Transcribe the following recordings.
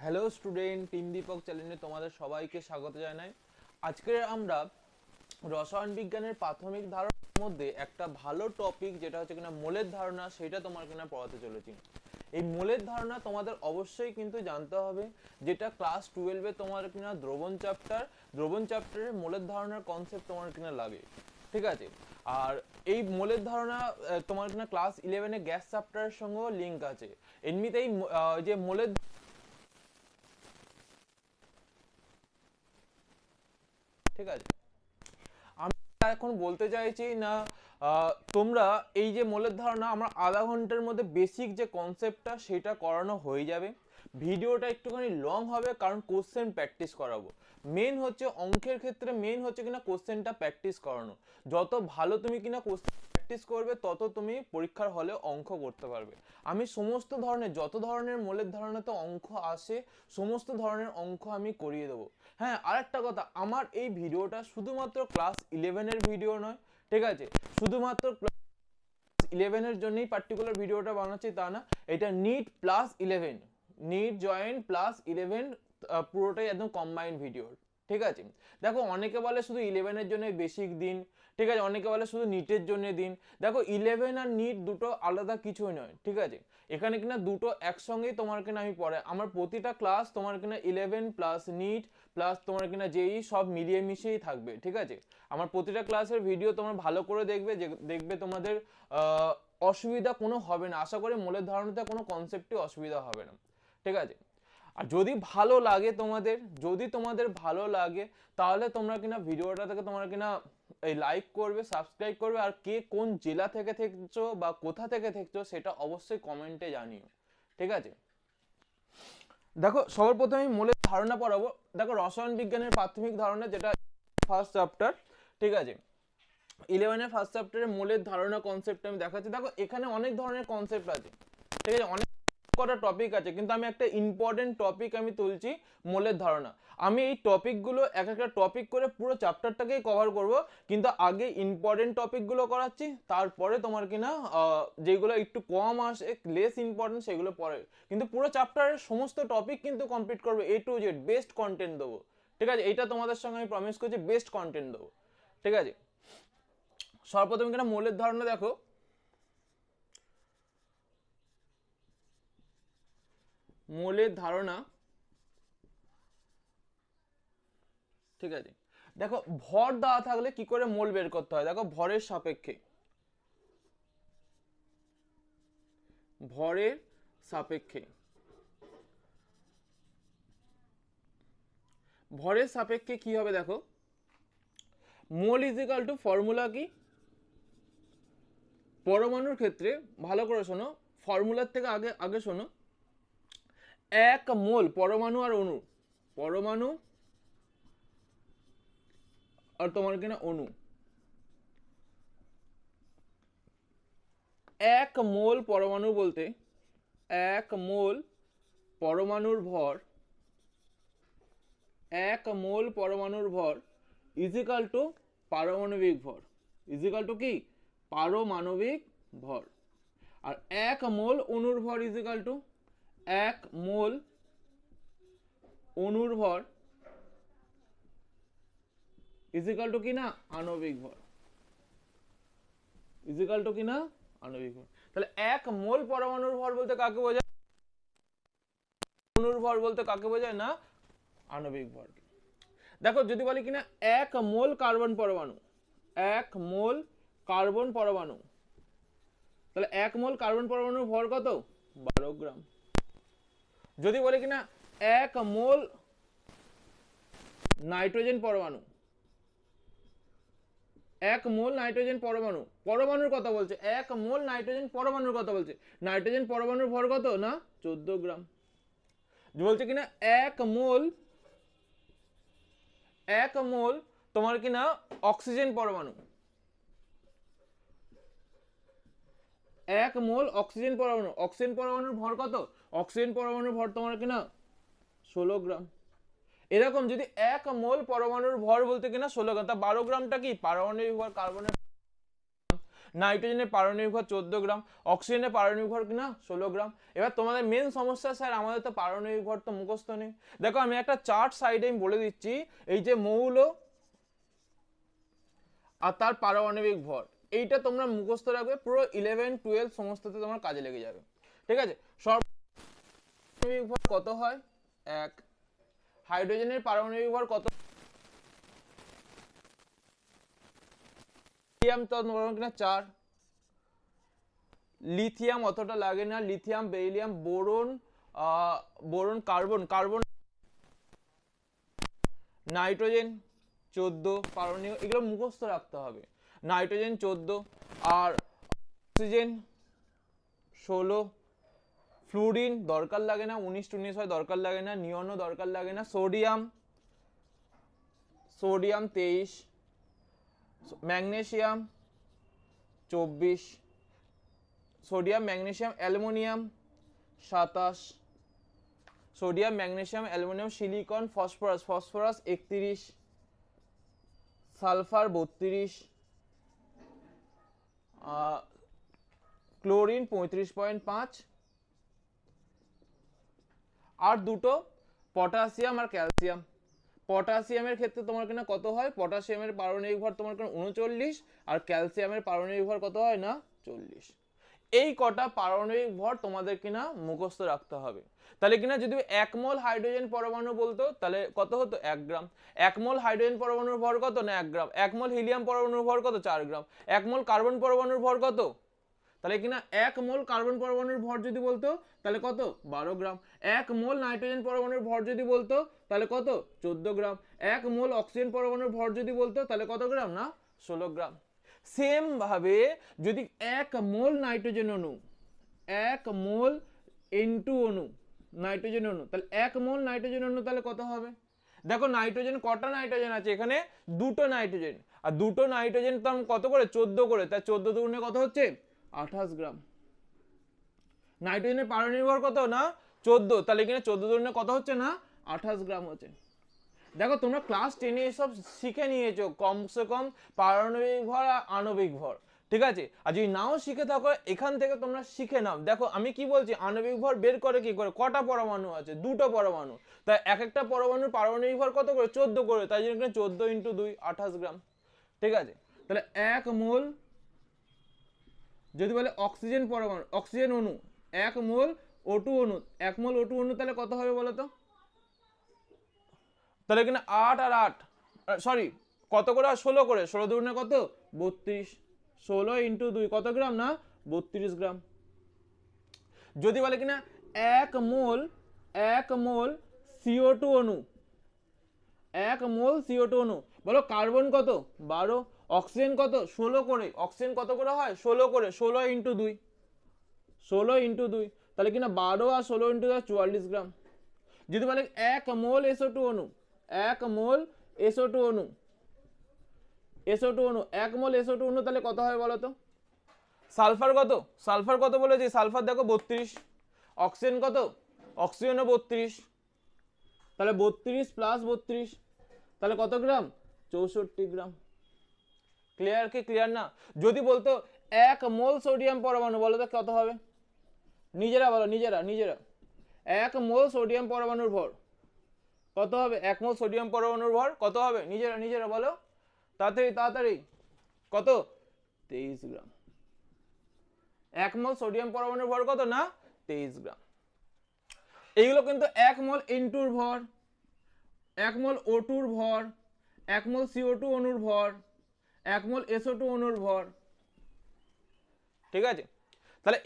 Hello student, team Dipak চ্যানেলে তোমাদের সবাইকে স্বাগত জানাই। আজকে আমরা রসায়ন বিজ্ঞানের প্রাথমিক ধারণার মধ্যে একটা ভালো টপিক যেটা হচ্ছে কিনা মোলের ধারণা, সেটা তোমার কিনা পড়াতে চলেছি। এই মোলের ধারণা তোমাদের অবশ্যই কিন্তু জানতে হবে, যেটা ক্লাস 12-এ তোমার কিনা দ্রবণ চ্যাপ্টারে মোলের ধারণার কনসেপ্ট তোমার কিনা লাগে, ঠিক আছে। আর এই মোলের ধারণা তোমার কিনা ক্লাস 11-এ গ্যাস চ্যাপ্টারের সঙ্গেও লিঙ্ক আছে। এমনিতেই যে মোলের, ঠিক আছে। আমি এখন বলতে চাইছি না, তোমরা এই যে মোলের ধারণা আমরা আধা ঘন্টার মধ্যে বেসিক যে কনসেপ্টটা সেটা করানো হয়ে যাবে। ভিডিওটা একটুখানি লং হবে কারণ কোশ্চেন প্র্যাকটিস করাবো। মেন হচ্ছে অঙ্কের ক্ষেত্রে মেন হচ্ছে কিনা কোশ্চেনটা প্র্যাকটিস করানো। যত ভালো তুমি কিনা কোশ্চেন প্র্যাকটিস করবে তত তুমি পরীক্ষার হলে অঙ্ক করতে পারবে। আমি সমস্ত ধরনের যত ধরনের মোলের ধারণাতে অঙ্ক আসে সমস্ত ধরনের অঙ্ক আমি করিয়ে দেবো। হ্যাঁ, আরেকটা কথা, আমার এই ভিডিওটা শুধুমাত্র ক্লাস 11-এর ভিডিও নয়, ঠিক আছে। শুধুমাত্র ক্লাস 11-এর জন্যই পার্টিকুলার ভিডিওটা বানাচ্ছি তা না, এটা NEET plus 11, NEET joint plus 11, পুরোটাই একদম কম্বাইন্ড ভিডিও, ঠিক আছে। দেখো অনেকে বলে শুধু 11-এর জন্য বেসিক দিন, ঠিক আছে, অনেকে বলে শুধু নিটের জন্য দিন। দেখো 11 আর নিট দুটো আলাদা কিছুই নয়, ঠিক আছে। এখানে কিনা দুটো একসঙ্গেই তোমার কিনা আমি পড়ে, আমার প্রতিটা ক্লাস তোমার কিনা 11 প্লাস নিট প্লাস তোমার কিনা যেই সব মিলিয়ে মিশিয়েই থাকবে, ঠিক আছে। আমার প্রতিটা ক্লাসের ভিডিও তোমরা ভালো করে দেখবে, দেখবে তোমাদের অসুবিধা কোনো হবে না। আশা করি মোলের ধারণাতে কোনো কনসেপ্টই অসুবিধা হবে না, ঠিক আছে। আর যদি ভালো লাগে তোমাদের, যদি তোমাদের ভালো লাগে তাহলে তোমরা কিনা ভিডিওটা থেকে তোমরা কিনা এই লাইক করবে, সাবস্ক্রাইব করবে। আর কে কোন জেলা থেকে দেখছো বা কোথা থেকে দেখছো সেটা অবশ্যই কমেন্টে জানিও, ঠিক আছে। দেখো সবার প্রথমে আমি মূলের ধারণা পড়াবো। দেখো রসায়ন বিজ্ঞানের প্রাথমিক ধারণা, যেটা ফার্স্ট চ্যাপ্টার, ঠিক আছে। 11-এর ফার্স্ট চ্যাপ্টারে মূলের ধারণা কনসেপ্ট আমি দেখাচ্ছি। দেখো এখানে অনেক ধরনের কনসেপ্ট আছে, ঠিক আছে, অনেক কটা টপিক আছে, কিন্তু আমি একটা ইম্পর্টেন্ট টপিক আমি তুলছি, মোলের ধারণা। আমি এই টপিকগুলো এক একটা টপিক করে পুরো চ্যাপ্টারটাকেই কভার করব, কিন্তু আগে ইম্পর্টেন্ট টপিকগুলো করাচ্ছি, তারপরে তোমার কিনা যেগুলো একটু কম আসে লেস ইম্পর্টেন্ট সেগুলো পরে। কিন্তু পুরো চ্যাপ্টারের সমস্ত টপিক কিন্তু কমপ্লিট করবো, A to Z best content দেবো, ঠিক আছে। এইটা তোমাদের সঙ্গে আমি প্রমিস করছি, বেস্ট কন্টেন্ট দেবো, ঠিক আছে। সর্বপ্রথম কিনা মৌলের ধারণা দেখো, মৌলের ধারণা, ঠিক আছে। দেখো ভর দেওয়া থাকলে কি করে মোল বের করতে হয়, দেখো ভরের সাপেক্ষে, ভরের সাপেক্ষে, ভরের সাপেক্ষে কি হবে দেখো, মোল ইজ ইকাল টু ফর্মুলা কি, পরমাণুর ক্ষেত্রে ভালো করে শোনো, ফর্মুলার থেকে আগে আগে শোনো, এক মোল পরমাণু আর অণু, পরমাণু আর তোমার কিনা অণু, এক মোল পরমাণু বলতে এক মোল পরমাণুর ভর, এক মোল পরমাণুর ভর ইজিক্যাল টু পারমাণবিক ভর, ইজিক্যাল টু কি, পারমাণবিক ভর। আর এক মোল অণুর ভর ইজিক্যাল টু, এক মোল অণুর ভর ইজিক্যাল টু কি না, আণবিক ভর, ইজিক্যাল টু কি না, আণবিক ভর। তাহলে এক মোল পরমাণুর ভর বলতে কাকে বোঝায়, অণুর ভর বলতে কাকে বোঝায় না, আণবিক ভর। দেখো যদি বলি কিনা এক মোল কার্বন পরমাণু, এক মোল কার্বন পরমাণু, তাহলে এক মোল কার্বন পরমাণুর ভর কত, 12 গ্রাম। যদি বলি কিনা এক মোল নাইট্রোজেন পরমাণু, এক মোল নাইট্রোজেন পরমাণু, পরমাণুর কথা বলছে, এক মোল নাইট্রোজেন পরমাণুর কথা বলছে, নাইট্রোজেন পরমাণুর ভর কত না 14 গ্রাম। বলছে কিনা এক মোল, এক মোল তোমার কিনা অক্সিজেন পরমাণু, এক মোল অক্সিজেন পরমাণু, অক্সিজেন পরমাণুর ভর কত, অক্সিজেন পরমাণুর ভর তোমার কিনা 16 গ্রাম। এরকম যদি এক মোল পরমাণুর ভর বলতে কিনা 16 গ্রাম, তা 12 গ্রামটা কি পারমাণবিক ভর কার্বনের। নাইট্রোজেনের পারমাণবিক ভর 14 গ্রাম, অক্সিজেনের পারমাণবিক ভর কিনা 16 গ্রাম। এবার তোমাদের মেন সমস্যা, স্যার আমাদের তো পারমাণবিক ভর তো মুখস্থ নেই। দেখো আমি একটা চার্ট সাইডে আমি বলে দিচ্ছি, এই যে মৌল আর তার পারমাণবিক ভর, এইটা তোমরা মুখস্থ রাখবে, পুরো 11 12 সমস্ততে তোমার কাজে লেগে যাবে। ঠিক আছে, পারমাণবিক ভর কত হয় 1, হাইড্রোজেনের পারমাণবিক ভর কত, লিথিয়াম তো কিনা 4, লিথিয়াম অতটা লাগে না, lithium beryllium boron boron carbon, carbon nitrogen 14 পারমাণবিক, এগুলো মুখস্থ রাখতে হবে। নাইট্রোজেন 14 আর অক্সিজেন 16, ফ্লুরিন দরকার লাগে না, 19 19 হয় দরকার লাগে না, নিয়নও দরকার লাগে না, sodium 23, magnesium 24, sodium magnesium aluminium 27, sodium magnesium aluminium silicon phosphorus 31, sulphur 32, chlorine 35.5, আর দুটো পটাশিয়াম আর ক্যালসিয়াম। পটাশিয়ামের ক্ষেত্রে তোমার কিনা কত হয়, পটাশিয়ামের পারমাণবিক ভর তোমার কিনা 39, আর ক্যালসিয়ামের পারমাণবিক ভর কত হয় না 40। এই কটা পারমাণবিক ভর তোমাদের কিনা মুখস্থ রাখতে হবে। তাহলে কিনা যদি 1 মোল হাইড্রোজেন পরমাণু বলতো তাহলে কত হতো 1 গ্রাম, 1 মোল হাইড্রোজেন পরমাণুর ভর কত না 1 গ্রাম, 1 মোল হিলিয়াম পরমাণুর ভর কত 4 গ্রাম, 1 মোল কার্বন পরমাণুর ভর কত, তাহলে কিনা 1 মোল কার্বন পরমাণুর ভর যদি বলতো তাহলে কত 12 গ্রাম, 1 মোল নাইট্রোজেন পরমাণুর ভর যদি বলতো তাহলে কত 14 গ্রাম, 1 মোল অক্সিজেন পরমাণুর ভর যদি বলতো তাহলে কত গ্রাম না 16 গ্রাম। সেম ভাবে যদি 1 মোল নাইট্রোজেন অণু, 1 মোল N2 অণু নাইট্রোজেন অণু, তাহলে 1 মোল নাইট্রোজেন অণু তাহলে কত হবে, দেখো নাইট্রোজেন কটা নাইট্রোজেন আছে এখানে, দুটো নাইট্রোজেন, আর দুটো নাইট্রোজেন তো কত করে 14 করে, তাই 14 দুগুণে কত হচ্ছে 28 গ্রাম। নাইট্রোজেনের পারমাণবিক ভর কত না 14, তাহলে এখানে 14 দুগুণে কত হচ্ছে না 28 গ্রাম হচ্ছে। দেখো তোমরা ক্লাস 10 এসব শিখে নিয়েছো কমসে কম পারমাণবিক ভর আর আণবিক ভর, ঠিক আছে, আর যদি নাও শিখে থাকো এখান থেকে তোমরা শিখে নাও। দেখো আমি কি বলছি, আণবিক ভর বের করে কি করে, কটা পরমাণু আছে, দুটো পরমাণু, তাই এক একটা পরমাণুর পারমাণবিক ভর কত করে 14 করে, তাই জন্য 14 × 2 28 গ্রাম। ঠিক আছে, তাহলে 1 মোল যদি বলে অক্সিজেন পরমাণু, অক্সিজেন অণু 1 মোল O2 অণু, 1 মোল O2 অণু তাহলে কত হবে বলো তো, তাহলে কিনা 8 আর 8 সরি কত করে 16 করে, 16 দুগুণে কত 32, 16 × 2 কত গ্রাম না 32 গ্রাম। যদি বলে কিনা 1 মোল CO2 অণু, 1 মোল CO2 অণু, বলো কার্বন কত 12, অক্সিজেন কত 16 করে, অক্সিজেন কত করে হয় 16 করে, 16 × 2, 16 × 2 তাহলে কিনা 12 আর 16 × 2 44 গ্রাম। যদি বলে 1 মোল SO2 অণু, 1 মোল SO2 অণু, 1 মোল SO2 অণু তাহলে কত হয় বলো তো, সালফার কত, সালফার কত বলেছি, সালফার দেখো 32, অক্সিজেন কত, অক্সিজেনও 32, তাহলে 32 + 32 তাহলে কত গ্রাম 64 গ্রাম। ক্লিয়ার কি ক্লিয়ার না? যদি বলতো 1 মোল সোডিয়াম পরমাণু বলো তো কত হবে, নিজেরা বলো, নিজেরা 1 মোল সোডিয়াম পরমাণুর ভর কত হবে, 1 মোল সোডিয়াম পরমাণুর ভর কত হবে, নিজেরা বলো তাড়াতাড়ি কত 23 গ্রাম। 1 মোল সোডিয়াম পরমাণুর ভর কত না 23 গ্রাম। এইগুলো কিন্তু 1 মোল N2 এর ভর, 1 মোল O2 এর ভর, 1 মোল CO2 অণুর ভর, 1 মোল SO2 অণুর ভর। ঠিক আছে, তাহলে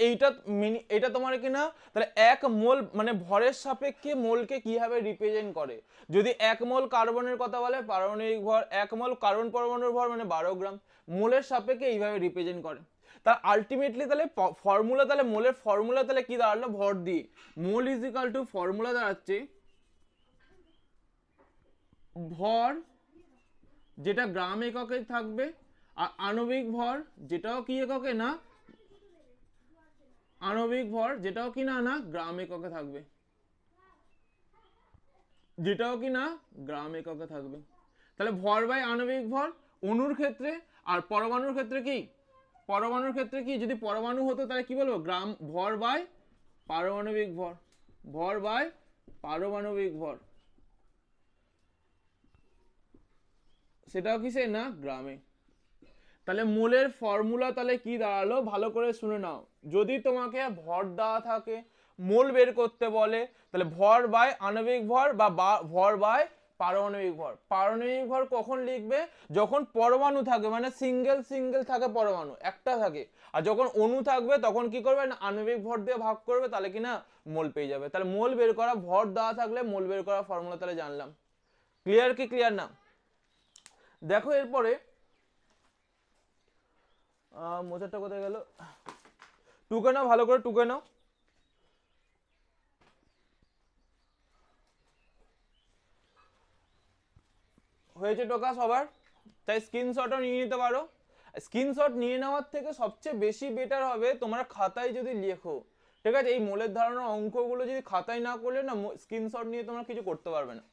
এইটা তোমার কিনা, তাহলে 1 মোল মানে ভরের সাপেক্ষে মোলকে কিভাবে রিপ্রেজেন্ট করে। যদি 1 মোল কার্বনের কথা বলে পারমাণবিক ভর, 1 মোল কার্বন পরমাণুর ভর মানে 12 গ্রাম, মোলের সাপেক্ষে এইভাবে রিপ্রেজেন্ট করে। তার আলটিমেটলি তাহলে ফর্মুলা, তাহলে মোলের ফর্মুলা তাহলে কি দাঁড়ালো, ভর দিয়ে মোল ইজ ইকুয়াল টু ফর্মুলা দাঁড়াচ্ছে ভর যেটা গ্রাম এককে থাকবে, আর আণবিক ভর যেটাও কি এককে না, আণবিক ভর যেটাও কি না গ্রাম এককে থাকবে, যেটাও কি না গ্রাম এককে থাকবে। তাহলে ভর বাই আণবিক ভর অণুর ক্ষেত্রে, আর পরমাণুর ক্ষেত্রে কি পরমাণুর ক্ষেত্রে কি, যদি পরমাণু হতো তাহলে কি বলবো, গ্রাম ভর বাই পারমাণবিক ভর, ভর বাই পারমাণবিক ভর, সেটাও কিসে না গ্রামে। তাহলে মোলের ফর্মুলা তাহলে কি দাঁড়ালো, ভালো করে শুনে নাও। যদি তোমাকে ভর দেওয়া থাকে, মোল বের করতে বলে, তাহলে ভর বাই আণবিক ভর বা ভর বাই পারমাণবিক ভর। পারমাণবিক ভর কখন লিখবে, যখন পরমাণু থাকবে, মানে সিঙ্গেল সিঙ্গেল থাকে পরমাণু একটা থাকে, আর যখন অণু থাকবে তখন কি করবে না আণবিক ভর দিয়ে ভাগ করবে, তাহলে কি না মোল পেয়ে যাবে। তাহলে মোল বের করা, ভর দেওয়া থাকলে মোল বের করা ফর্মুলা তাহলে জানলাম। ক্লিয়ার কি ক্লিয়ার না? দেখো এরপরে মোচারটা কোথায় গেল, টুকে নাও ভালো করে টুকে নাও। হয়েছে টোকা সবার? তাই স্ক্রিনশটও নিয়ে নিতে পারো। স্ক্রিনশট নিয়ে নেওয়ার থেকে সবচেয়ে বেশি বেটার হবে তোমরা খাতায় যদি লেখো, ঠিক আছে? এই মোলের ধারণার অঙ্কগুলো যদি খাতায় না করলে না, স্ক্রিনশট নিয়ে তোমরা কিছু করতে পারবে না।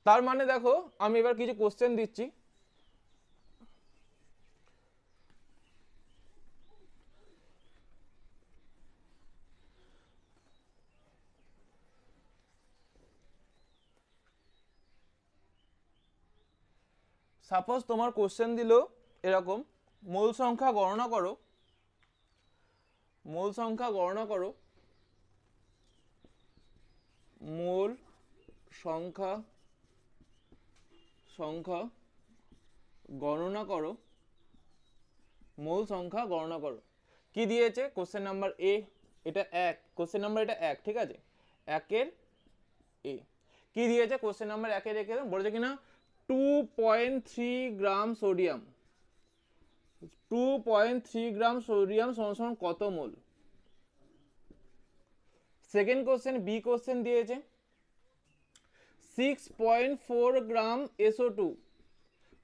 তার মানে দেখো আমি এবার কিছু কোশ্চেন দিচ্ছি, সাপোজ তোমার কোশ্চেন দিল এরকম, মোল সংখ্যা গণনা করো, মোল সংখ্যা গণনা করো, মোল সংখ্যা সংখ্যা গণনা করো, মোল সংখ্যা গণনা করো। কি দিয়েছে কোশ্চেন নাম্বার এ, এটা এক, কোশ্চেন নাম্বার এটা এক, ঠিক আছে, একের এ কি দিয়েছে কোশ্চেন নাম্বার একে রেখে বলেছে কিনা 2.3 গ্রাম সোডিয়াম, 2.3 গ্রাম সোডিয়াম সমান কত মোল। সেকেন্ড কোশ্চেন বি কোশ্চেন দিয়েছে 6.4 গ্রাম SO2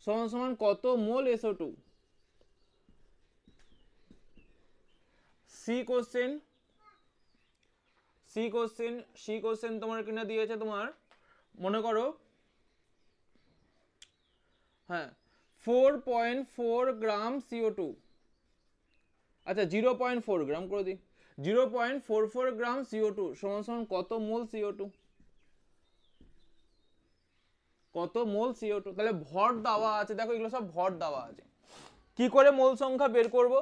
সমান কত মোল SO2। সি কোশ্চেন তোমার কিনা দিয়েছে তোমার, মনে করো হ্যাঁ 4.4 গ্রাম CO2, আচ্ছা 0.4 গ্রাম করে দিই, 0.44 গ্রাম CO2 সমান কত মোল CO2, কত মোল CO2। তাহলে ভর দেওয়া আছে, দেখো এগুলো সব ভর দেওয়া আছে। কি করে মোল সংখ্যা বের করব,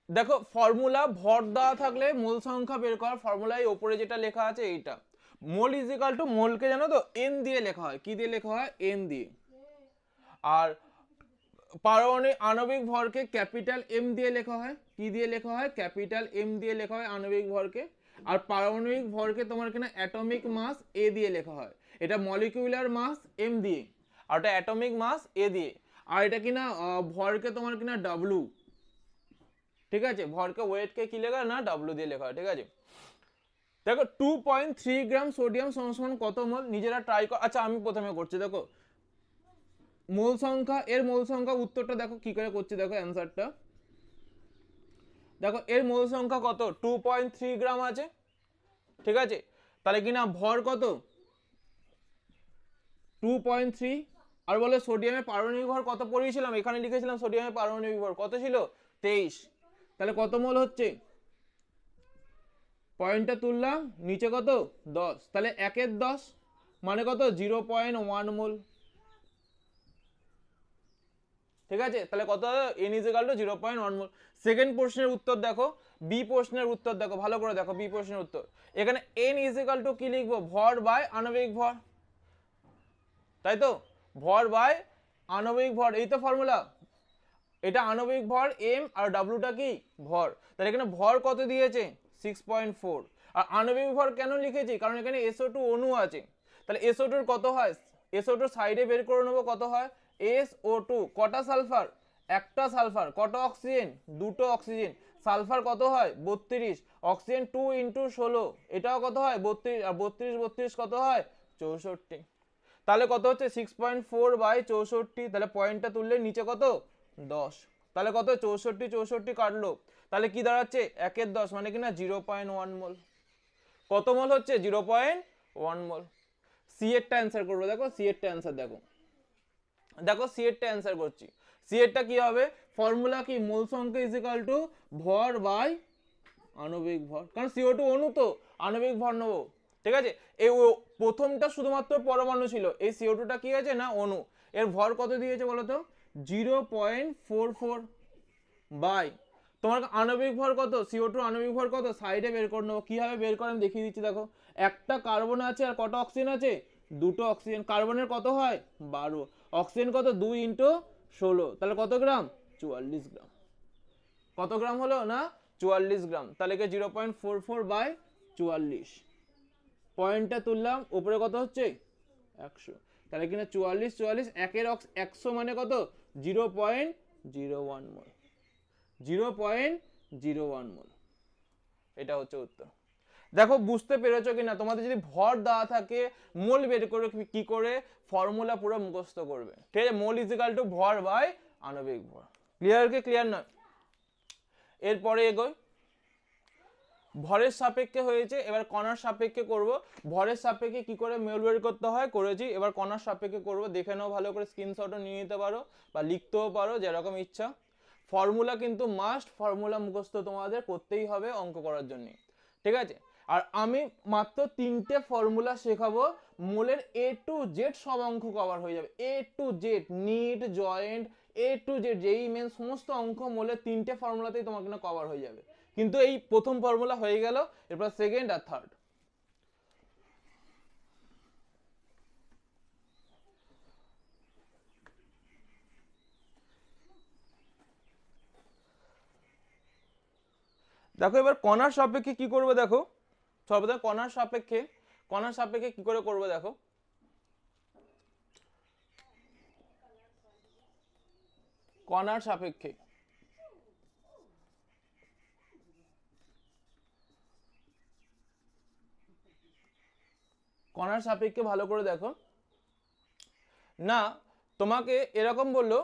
দেখো ফর্মুলা ভর দেওয়া থাকলে মোল সংখ্যা বের করার ফর্মুলা এই উপরে যেটা লেখা আছে এইটা, মোল ইজ ইকুয়াল টু, মোলকে জানো তো এন দিয়ে লেখা হয়, কি দিয়ে লেখা হয় এন দিয়ে, আর পারমাণবিক আণবিক ভরকে ক্যাপিটাল এম দিয়ে লেখা হয়, কি দিয়ে লেখা হয় ক্যাপিটাল এম দিয়ে লেখা হয় আণবিক ভরকে, আর পারমাণবিক ভরকে তোমার কিনা অ্যাটমিক মাস এ দিয়ে লেখা হয়, এটা মলিকিউলার মাস এম দিয়ে, আর এটা অ্যাটমিক মাস এ দিয়ে, আর এটা কিনা ভরকে তোমার কিনা ডাব্লু, ঠিক আছে, ভরকে ওয়েটকে কি লেখা না ডাব্লু দিয়ে লেখা হয়, ঠিক আছে। দেখো 2.3 গ্রাম সোডিয়াম সমান কত মোল, নিজেরা ট্রাই কর। আচ্ছা আমি প্রথমে করছি, দেখো মোল সংখ্যা, এর মোল সংখ্যা উত্তরটা দেখো কি করে করছি, দেখো অ্যানসারটা দেখো, এর মোল সংখ্যা কত 2.3 গ্রাম আছে, ঠিক আছে, তাহলে কিনা ভর কত 2.3, আর বলে সোডিয়ামের পারমাণবিক ভর কত পড়িয়েছিলাম, এখানে লিখেছিলাম সোডিয়ামের পারমাণবিক ভর কত ছিল 23, তাহলে কত মোল হচ্ছে, পয়েন্টটা তুললাম নিচে কত 10, তাহলে 1/10 মানে কত 0.1 মোল, ঠিক আছে, তাহলে কত n is equal two 0.1 mole. Second প্রশ্নের উত্তর দেখো, বি প্রশ্নের উত্তর দেখো, ভালো করে দেখো বি প্রশ্নের উত্তর, এখানে n ইজ ইকুয়াল টু কি লিখবো ভর বাই আণবিক ভর, তাই তো, ভর বাই আণবিক ভর, এই তো ফর্মুলা, এটা আণবিক ভর m আর w কি ভর, তাহলে এখানে ভর কত দিয়েছে 6.4, আর আণবিক ভর কেন লিখেছি কারণ এখানে SO2 অণু আছে, তাহলে SO2 এর কত হয়, SO2 সাইডে বের করে নেবো কত হয় SO2, কটা সালফার একটা সালফার, কটা অক্সিজেন দুটো অক্সিজেন, সালফার কত হয় 32, অক্সিজেন 2 × 16 এটাও কত হয় 32, আর 32 কত হয় 64, তাহলে কত হচ্ছে 6.4 বাই 64, তাহলে পয়েন্টটা তুললে নিচে কত 10, তাহলে কত 64 কাটলো, তাহলে কি দাঁড়াচ্ছে 1/10 মানে কিনা 0.1 মোল, কত মোল হচ্ছে 0.1 মোল। সি এরটা অ্যান্সার করবো, দেখো সি এরটা অ্যান্সার দেখো, দেখো সি এরটা অ্যান্সার করছি। সি এরটা কি হবে, ফর্মুলা কি, মোল সংখ্যা ইজ ইকুয়াল টু ভর বাই আণবিক ভর, কারণ CO2 অণু তো আণবিক ভর নেবো, ঠিক আছে। এই প্রথমটা শুধুমাত্র পরমাণু ছিল, এই CO2টা কি আছে না অণু, এর ভর কত দিয়েছে বলো তো 0.44 বাই তোমার আণবিক ভর কত, CO2 আণবিক ভর কত সাইডে বের করে নেবো। কিভাবে বের করে আমি দেখিয়ে দিচ্ছি, দেখো একটা কার্বন আছে আর কটা অক্সিজেন আছে, দুটো অক্সিজেন, কার্বনের কত হয় 12, অক্সিজেন কত 2 × 16, তাহলে কত গ্রাম 44 গ্রাম, কত গ্রাম হলো না 44 গ্রাম, তাহলে 0.44 বাই 44, পয়েন্টটা তুললাম, উপরে কত হচ্ছে 100, তাহলে কিনা 44 44 একের 100 মানে কত 0.01 মোল, 0.01 মোল, এটা হচ্ছে উত্তর। দেখো বুঝতে পেরেছো কিনা, তোমাদের যদি ভর দেওয়া থাকে মোল বের করে কি করে ফর্মুলা পুরো মুখস্থ করবে, ঠিক আছে। মোল ইজ ইকুয়াল টু ভর বাই আণবিক ভর, ক্লিয়ার কি ক্লিয়ার না। এরপরে এগোই, ভরের সাপেক্ষে হয়েছে, এবার কণার সাপেক্ষে করব। ভরের সাপেক্ষে কি করে মোল বের করতে হয় করেছি, এবার কণার সাপেক্ষে করব, দেখে নাও ভালো করে, স্ক্রিনশটও নিয়ে নিতে পারো বা লিখতেও পারো যেরকম ইচ্ছা। ফর্মুলা কিন্তু মাস্ট, ফর্মুলা মুখস্থ তোমাদের করতেই হবে অঙ্ক করার জন্য, ঠিক আছে। আর আমি মাত্র 3টে ফর্মুলা শেখাবো, মোলের A to Z সব অঙ্ক কভার হয়ে যাবে, A to Z NEET joint A to Z যেই মেন সমস্ত অঙ্ক মোলের 3টে ফর্মুলাতেই তোমার কিন্তু কভার হয়ে যাবে। কিন্তু এই প্রথম ফর্মুলা হয়ে গেল, এরপর সেকেন্ড আর থার্ড। দেখো এবার কণার সাপেক্ষে কি করবে, দেখো সর্বদা কণার সাপেক্ষে কি করে করবে, দেখো কণার সাপেক্ষে ভালো করে দেখো না, তোমাকে এরকম বললো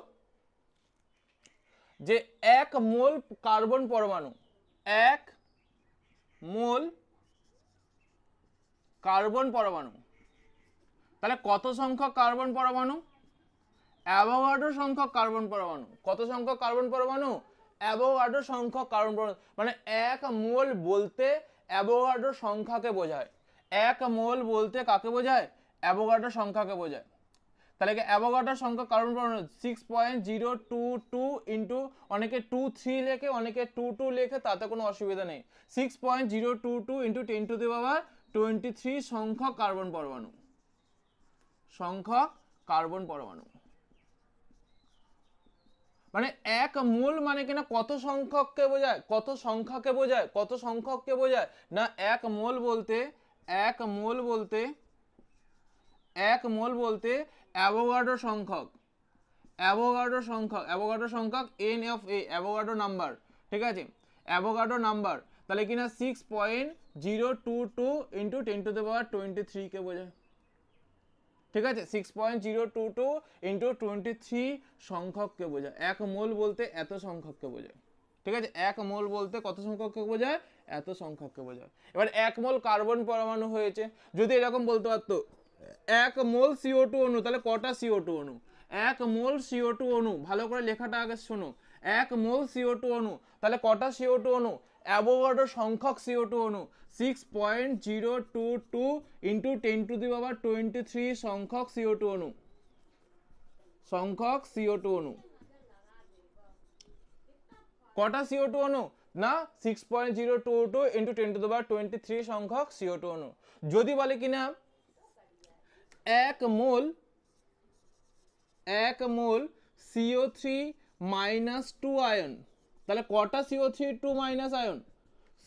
যে 1 মোল কার্বন পরমাণু, 1 মোল কার্বন পরমাণু, তাহলে কত সংখ্যক কার্বন পরমাণু, অ্যাভোগাড্রো সংখ্যক কার্বন পরমাণু, কত সংখ্যক কার্বন পরমাণু, অ্যাভোগাড্রো সংখ্যক কার্বন পরমাণু, মানে 1 মোল বলতে অ্যাভোগাড্রো সংখ্যাকে বোঝায়, 1 মোল বলতে কাকে বোঝায়, অ্যাভোগাড্রো সংখ্যাকে বোঝায়। তাহলে কি অ্যাভোগাড্রো সংখ্যক কার্বন পরমাণু 6.022 ইন্টু, অনেকে 23 লেখে অনেকে 22 লেখে, তাতে কোনো অসুবিধা নেই, 6.022 ইন্টু 10⁻23 সংখ্যক কার্বন পরমাণু, সংখ্যক কার্বন পরমাণু, মানে 1 মোল মানে কিনা কত সংখ্যককে বোঝায়, কত সংখ্যাকে বোঝায়, কত সংখ্যককে বোঝায় না, 1 মোল বলতে অ্যাভোগাড্রো সংখ্যক, অ্যাভোগাড্রো সংখ্যক NFA, অ্যাভোগাড্রো নাম্বার, ঠিক আছে, অ্যাভোগাড্রো নাম্বার, তাহলে কিনা 6.022 ইন্টু 10⁻23 কে বোঝায়, ঠিক আছে, 6.022 ইন্টু 23 সংখ্যককে বোঝায়, 1 মোল বলতে এত সংখ্যককে বোঝায়, ঠিক আছে, 1 মোল বলতে কত সংখ্যককে বোঝায়, এত সংখ্যককে বোঝায়। এবার 1 মোল কার্বন পরমাণু হয়েছে, যদি এরকম বলতে পারতো 1 মোল CO2 অণু, তাহলে কটা CO2 অণু, 1 মোল CO2 অণু, ভালো করে লেখাটা আগে শোনো, 1 মোল CO2 অণু, তাহলে কটা CO2 অণু, অ্যাভোগাড্রো সংখ্যক CO2 অণু 6.022 ইন্টু 10⁻23 সংখ্যক CO2 অণু, সংখ্যক CO2 অণু, কটা CO2 অণু না 6.022 ইন্টু 10⁻23 সংখ্যক CO2 অণু। যদি বলে কিনা 1 মোল CO3 মাইনাস 2 আয়ন, তাহলে কটা CO3 2 মাইনাস আয়ন,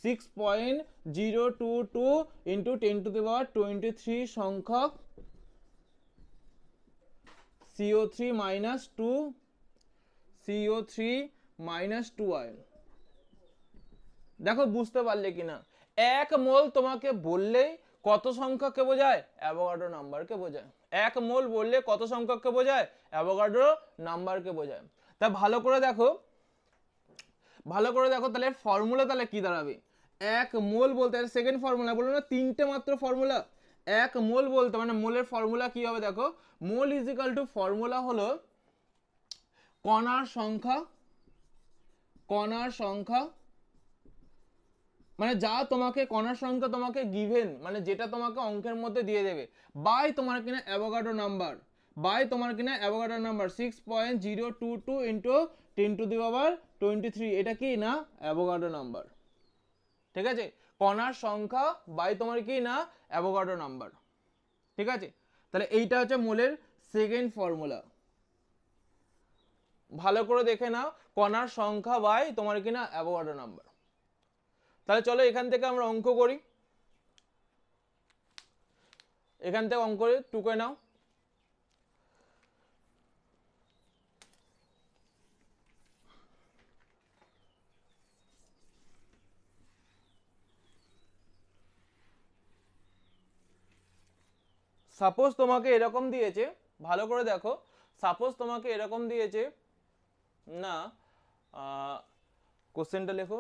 6.022 ইন্টু 10⁻23 সংখ্যক CO3 মাইনাস 2 আয়ন। দেখো বুঝতে পারলে কিনা, 1 মোল তোমাকে বললেই কত সংখ্যককে বোঝায়, অ্যাভোগাড্রো নাম্বারকে বোঝায়, 1 মোল বললে কত সংখ্যককে বোঝায়, অ্যাভোগাড্রো নাম্বারকে বোঝায়। তা ভালো করে দেখো তাহলে ফর্মুলা তাহলে কি দাঁড়াবে, 1 মোল বলতে সেকেন্ড ফর্মুলা বললো না 3টে মাত্র ফর্মুলা, 1 মোল বলতে মানে মোলের ফর্মুলা কি হবে, দেখো মোল ইজ ইকুয়াল টু ফর্মুলা হলো কণার সংখ্যা, কণার সংখ্যা মানে যা তোমাকে কণার সংখ্যা তোমাকে গিভেন মানে যেটা তোমাকে অঙ্কের মধ্যে দিয়ে দেবে বাই তোমার কিনা অ্যাভোগাড্রো নাম্বার, বাই তোমার কিনা অ্যাভোগাড্রো নাম্বার 6.022 ইন্টু 10⁻23, এটা কি না অ্যাভোগাড্রো নাম্বার। ঠিক আছে, কণার সংখ্যা বাই তোমার কি না অ্যাভোগাড্রো নাম্বার। ঠিক আছে, তাহলে এইটা হচ্ছে মোলের সেকেন্ড ফর্মুলা। ভালো করে দেখে নাও, কণার সংখ্যা বাই তোমার কিনা অ্যাভোগাড্রো নাম্বার। তাহলে চলো এখান থেকে আমরা অঙ্ক করি, এখান থেকে অঙ্ক করে টুকে নাও। সাপোজ তোমাকে এরকম দিয়েছে, ভালো করে দেখো, সাপোজ তোমাকে এরকম দিয়েছে না, কোশ্চেনটা লেখো,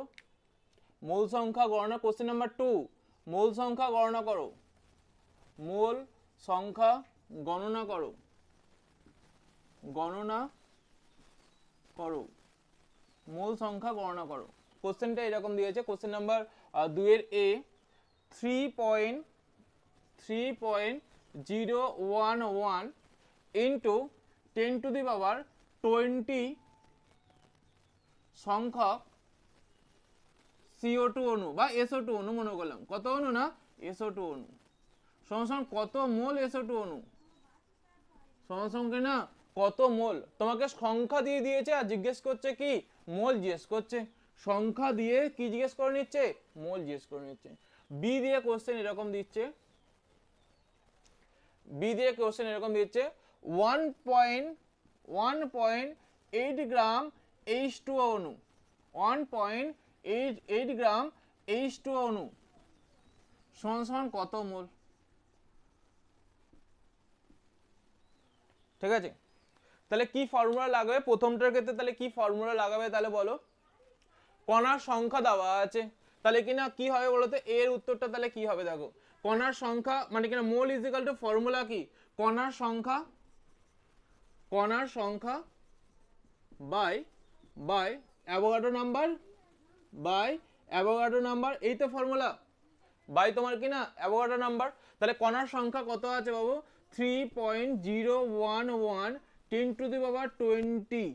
মূল সংখ্যা গণনা, কোশ্চেন নাম্বার 2, মূল সংখ্যা গণনা করো, মূল সংখ্যা গণনা করো, গণনা করো, মূল সংখ্যা গণনা করো। কোশ্চেনটা এরকম দিয়েছে, কোশ্চেন নাম্বার 2 এর এ 3.011 ইন্টু 10⁻20 সংখ্যক CO2 অণু বা SO2 অণু মনে করলাম, কত অণু না SO2 অণু সমান কত মোল SO2 অণু সমান না কত মোল। তোমাকে সংখ্যা দিয়ে দিয়েছে আর জিজ্ঞেস করছে কি মোল জিজ্ঞেস করছে, সংখ্যা দিয়ে কি জিজ্ঞেস করে নিচ্ছে মোল জিজ্ঞেস করে নিচ্ছে। বি দিয়ে কোশ্চেন এরকম দিচ্ছে, বি দিয়ে কোশ্চেন এরকম দিচ্ছে 1.8 গ্রাম H2O অণু, 1.8 গ্রাম H2O অণু সমান কত মোল। ঠিক আছে, তাহলে কি ফর্মুলা লাগাবে প্রথমটার ক্ষেত্রে, তাহলে কি ফর্মুলা লাগাবে তাহলে বলো, কণার সংখ্যা দেওয়া আছে, তাহলে কিনা কি হবে বলো তো, এর উত্তরটা তাহলে কি হবে দেখো, কণার সংখ্যা মানে কিনা mole is equal to formula কি কণার সংখ্যা, কণার সংখ্যা by by Avogadro number, by Avogadro number, এই তো ফর্মুলা, বাই তোমার কিনা অ্যাভোগাড্রো নাম্বার। তাহলে কণার সংখ্যা কত আছে বাবু 3.011 10⁻20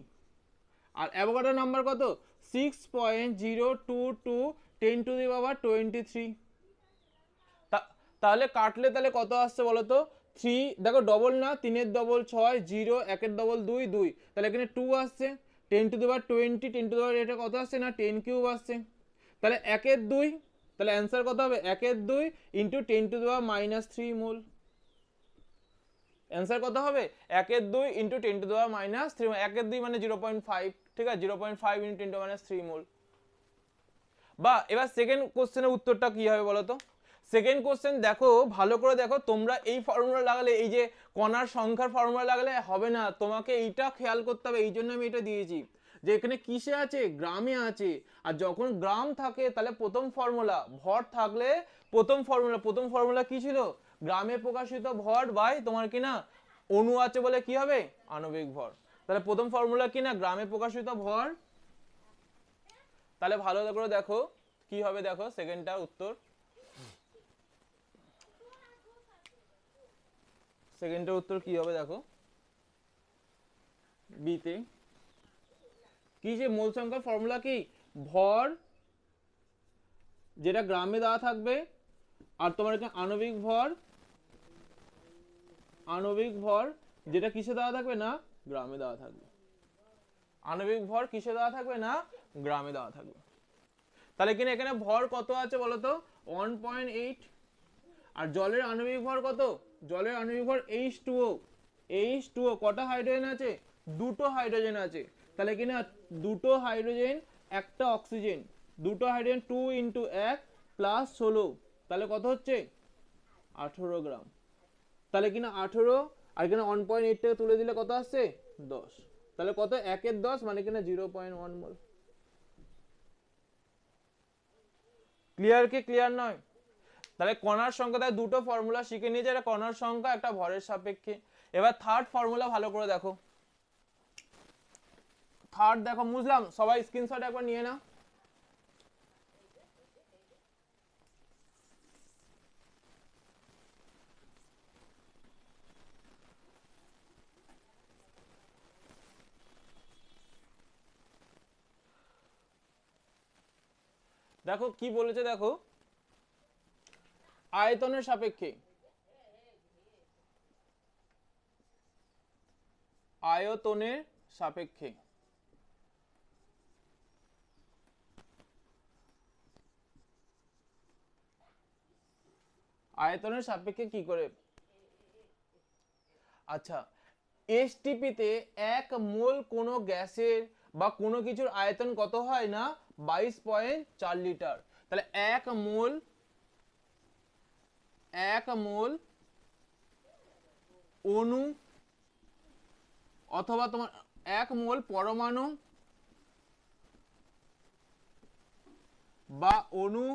আর অ্যাভোগাড্রো নাম্বার কত 6.022 10⁻23। তাহলে কাটলে তাহলে কত আসছে বলো তো 3, দেখো ডবল না, 3 ডবল 6, 0, 1 ডবল 2 2, তাহলে এখানে 2 আসছে, 10⁻20 10⁻, এটা কত আসছে না 10 কিউব আসছে, তাহলে 1 2, তাহলে অ্যান্সার কত হবে 1 2 ইন্টু 10⁻³ মোল। অ্যান্সার কত হবে 1 2 ইন্টু 10⁻³ 1 2 মানে 0.5, ঠিক আছে 0.5 ইন্টু 10⁻³ মোল। বা এবার সেকেন্ড কোশ্চেনের উত্তরটা কি হবে বলো তো, সেকেন্ড কোশ্চেন দেখো ভালো করে দেখো, তোমরা এই ফর্মুলা লাগালে এই যে কণার সংখ্যার ফর্মুলা লাগালে হবে না, তোমাকে এইটা খেয়াল করতে হবে, এই জন্য আমি এটা দিয়েছি যে এখানে কিসে আছে গ্রামে আছে, আর যখন গ্রাম থাকে তাহলে প্রথম ফর্মুলা, ভর থাকলে প্রথম ফর্মুলা, প্রথম ফর্মুলা কি ছিল গ্রামে প্রকাশিত ভর বাই তোমার কিনা অণু আছে বলে কি হবে আণবিক ভর, তাহলে প্রথম ফর্মুলা কি না গ্রামে প্রকাশিত ভর। তাহলে ভালো করে দেখো কি হবে, দেখো সেকেন্ডটা উত্তর, সেকেন্ডের উত্তর কি হবে দেখো, বিতে কি যে মোল সংখ্যার ফর্মুলা কি ভর যেটা গ্রামে দেওয়া থাকবে আর তোমার এখানে আণবিক ভর, আণবিক ভর যেটা কিসে দেওয়া থাকবে না গ্রামে দেওয়া থাকবে, আণবিক ভর কিসে দেওয়া থাকবে না গ্রামে দেওয়া থাকবে। তাহলে কিনা এখানে ভর কত আছে বলতো 1.8, আর জলের আণবিক ভর কত, জলের আণবিক ভর H2O, H2O কটা হাইড্রোজেন আছে দুটো হাইড্রোজেন আছে, তাহলে কিনা দুটো হাইড্রোজেন একটা অক্সিজেন, দুটো হাইড্রোজেন 2 ইন্টু 1 প্লাস 16, তাহলে কত হচ্ছে 18 গ্রাম, তাহলে কিনা 18 আর কিনা 1.8 থেকে তুলে দিলে কত আসছে 10, তাহলে কত 1 এর 10 মানে কিনা 0.1 মোল। ক্লিয়ার কি ক্লিয়ার নয়? তাহলে কণার সংখ্যা তাহলে দুটো ফর্মুলা শিখে নিয়েছে, একটা কণার সংখ্যা একটা ভরের সাপেক্ষে। এবার থার্ড ফর্মুলা ভালো করে দেখো, থার্ড দেখো বুঝলাম, সবাই স্ক্রিনশট একবার নিয়ে নাও। দেখো কি বলেছে, দেখো আয়তনের সাপেক্ষে, আয়তনের সাপেক্ষে আয়তনের সাপেক্ষে কি করে, আচ্ছা এসটিপিতে 1 মোল কোনো গ্যাসের বা কোনো কিছুর আয়তন কত হয় না 22.4 লিটার। তাহলে 1 মোল অণু অথবা তোমার 1 মোল পরমাণু বা অণু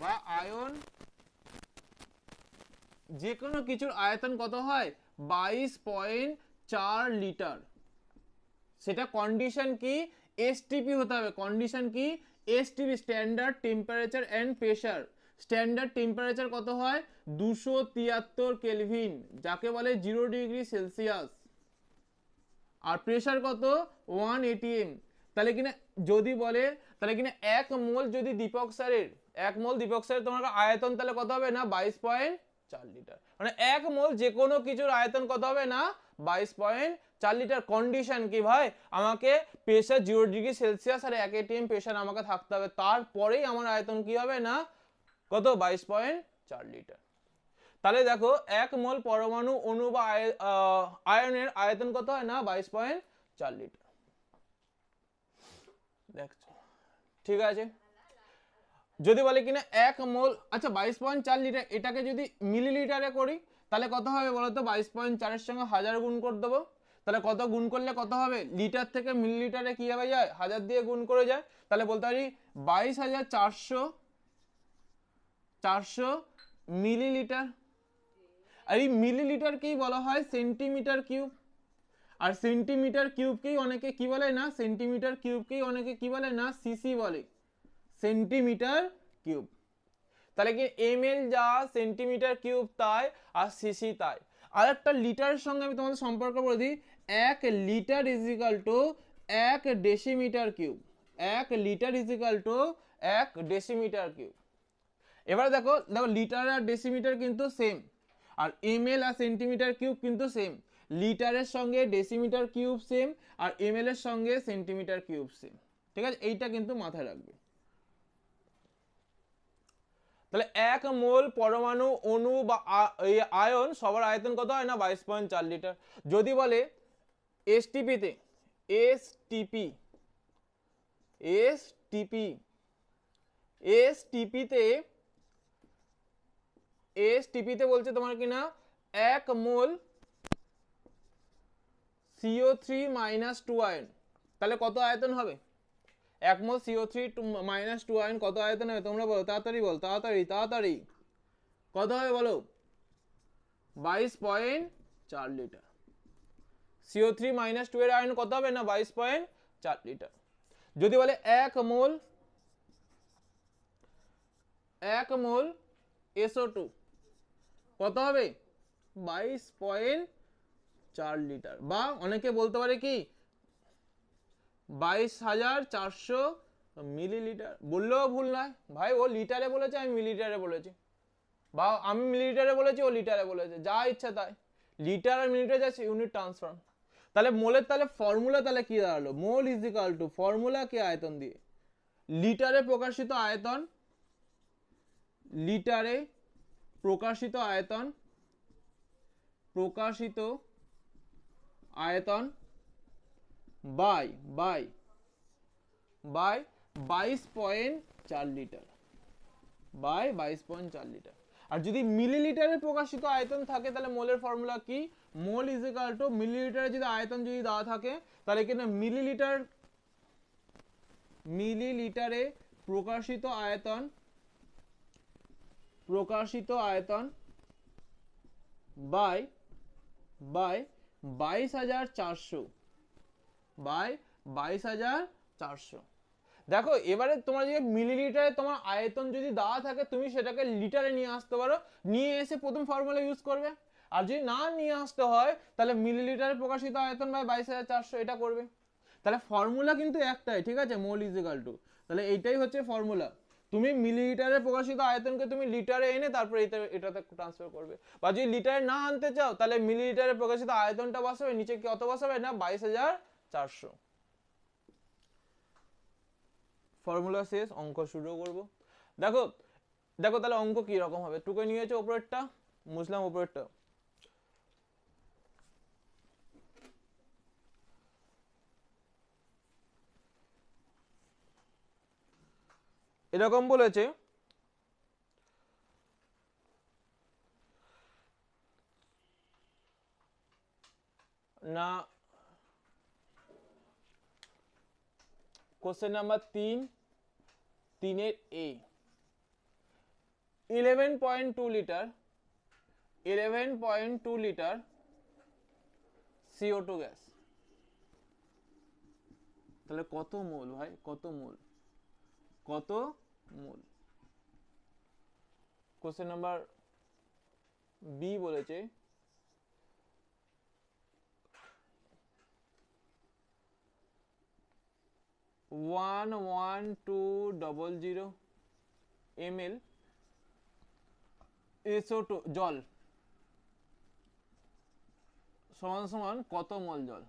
বা আয়ন যে কোনো কিছুর আয়তন কত হয় 22.4 লিটার। সেটা কন্ডিশন কি এসটিপি হতে হবে, কন্ডিশন কি STP standard temperature and pressure. Standard temperature কত হয় 273 কেলভিন, যাকে বলে 0 ডিগ্রি সেলসিয়াস, আর প্রেসার কত 1 এটিএম। তাহলে কিনা যদি বলে, তাহলে কিনা 1 মোল যদি দীপক স্যারের 1 মোল দীপক স্যারের তোমার আয়তন তাহলে কত হবে না 22.4 লিটার। মানে 1 মোল যে কোনো কিছুর আয়তন কত হবে না 22.4 লিটার। কন্ডিশন কি ভাই, আমাকে প্রেসার 0 ডিগ্রি সেলসিয়াস আর 1 এটিএম প্রেসার আমাকে থাকতে হবে, তারপরেই আমার আয়তন কি হবে না কত 22.4 লিটার। তাহলে দেখো 1 মোল পরমাণু অণু বা আয়নের আয়তন কত হয় না 22.4 লিটার। দেখছো ঠিক আছে। যদি বলে কিনা 1 মোল, আচ্ছা 22.4 লিটার, এটাকে যদি মিলিলিটারে করি তাহলে কত হবে বলতো 22.4 এর সঙ্গে 1000 গুণ করে দেবো। তাহলে কত গুণ করলে কত হবে, লিটার থেকে মিলিলিটারে কি হবে যায় 1000 দিয়ে গুণ করে যায়। তাহলে বলতে পারি 22,400 মিলিলিটার। আর এই মিলিলিটারকেই বলা হয় সেন্টিমিটার কিউব। আর সেন্টিমিটার কিউবকেই অনেকে কি বলে না, সেন্টিমিটার কিউবকেই অনেকে কি বলে না সিসি বলে, সেন্টিমিটার কিউব। তাহলে কি এমএল যা সেন্টিমিটার কিউব তাই, আর সিসি তাই। আর একটা লিটারের সঙ্গে আমি তোমাদের সম্পর্ক বলে দিই, 1 litre is equal to 1 decimetre cube. 1 litre is equal to 1 decimetre cube. এবারে দেখো দেখো লিটার আর ডেসিমিটার কিন্তু সেম, আর এমএল আর সেন্টিমিটার কিউব কিন্তু সেম। লিটারের সঙ্গে ডেসিমিটার কিউব সেম, আর এমএল এর সঙ্গে সেন্টিমিটার কিউব সেম। ঠিক আছে, এইটা কিন্তু মাথায় রাখবে। তাহলে 1 মোল পরমাণু অণু বা আয়ন সবার আয়তন কত হয় না 22.4 লিটার। যদি বলে এসটিপিতে, এসটিপি এসটিপি এসটিপিতে এসটিপিতে বলছে তোমার কিনা 1 মোল CO3 মাইনাস 2 আয়ন, তাহলে কত আয়তন হবে 1 মোল CO3 মাইনাস 2 আয়ন কত আয়তন হবে তোমরা বলো, তাড়াতাড়ি বল, তাড়াতাড়ি তাড়াতাড়ি, কত হবে বলো 22.4 লিটার। CO3 মাইনাস 2 এর আয়ন কত হবে না 22.4 লিটার। যদি বলে 1 মোল SO2 কত হবে 22.4 লিটার, বা অনেকে বলতে পারে কি 22,400 মিলিলিটার। বললেও ভুল নয় ভাই, ও লিটারে বলেছে আমি মিলিলিটারে বলেছি, বা আমি মিলিলিটারে বলেছি ও লিটারে বলেছে, যা ইচ্ছা তাই। লিটার আর মিলিটার যাচ্ছে ইউনিট ট্রান্সফর্ম। তাহলে মোলের তাহলে ফর্মুলা তাহলে কি দাঁড়ালো, মোল ইজ ইকাল টু ফর্মুলা কি আয়তন দিয়ে, লিটারে প্রকাশিত আয়তন, লিটারে প্রকাশিত আয়তন, প্রকাশিত আয়তন বাই 22.4 লিটার, বাই 22.4 লিটার। আর যদি মিলিলিটারে প্রকাশিত আয়তন থাকে তাহলে মোলের ফর্মুলা কি, মোল ইজ ইকুয়াল টু মিলিলিটারে যদি আয়তন যদি দেওয়া থাকে তাহলে কিন্তু মিলিলিটারে প্রকাশিত আয়তন বাই 22,400 বাই 22,400। দেখো এবারে তোমার যে মিলিলিটারে তোমার আয়তন যদি দেওয়া থাকে তুমি সেটাকে লিটারে নিয়ে আসতে পারো, নিয়ে এসে প্রথম ফর্মুলা ইউজ করবে। আর যদি না নিয়ে আসতে হয় তাহলে মিলিলিটারে প্রকাশিত আয়তন বাই 22,400 এটা করবে। তাহলে ফর্মুলা কিন্তু একটাই, ঠিক আছে, মোল ইজ ইকুয়াল টু, তাহলে এইটাই হচ্ছে ফর্মুলা। তুমি মিলিলিটারে প্রকাশিত আয়তনকে তুমি লিটারে এনে তারপর এটাতে ট্রান্সফার করবে। বা যদি লিটারে না আনতে চাও তাহলে মিলিলিটারে প্রকাশিত আয়তনটা বসাবে, নিচে কত বসাবে না 22,400। ফর্মুলা শেষ, অঙ্ক শুরু করব। দেখো দেখো তাহলে অঙ্ক কি রকম হবে, টুকে নিয়েছো উপরেরটা, মুছলাম উপরেরটা। এরকম বলেছে না, কোশ্চেন নাম্বার 3 এ 11.2 লিটার 11.2 লিটার CO2 গ্যাস, তাহলে কত মোল ভাই, কত মোল, কত মোল? কোশ্চেন নাম্বার বি বলেছে 11200 ml SO2 জল সমান সমান কত মোল জল,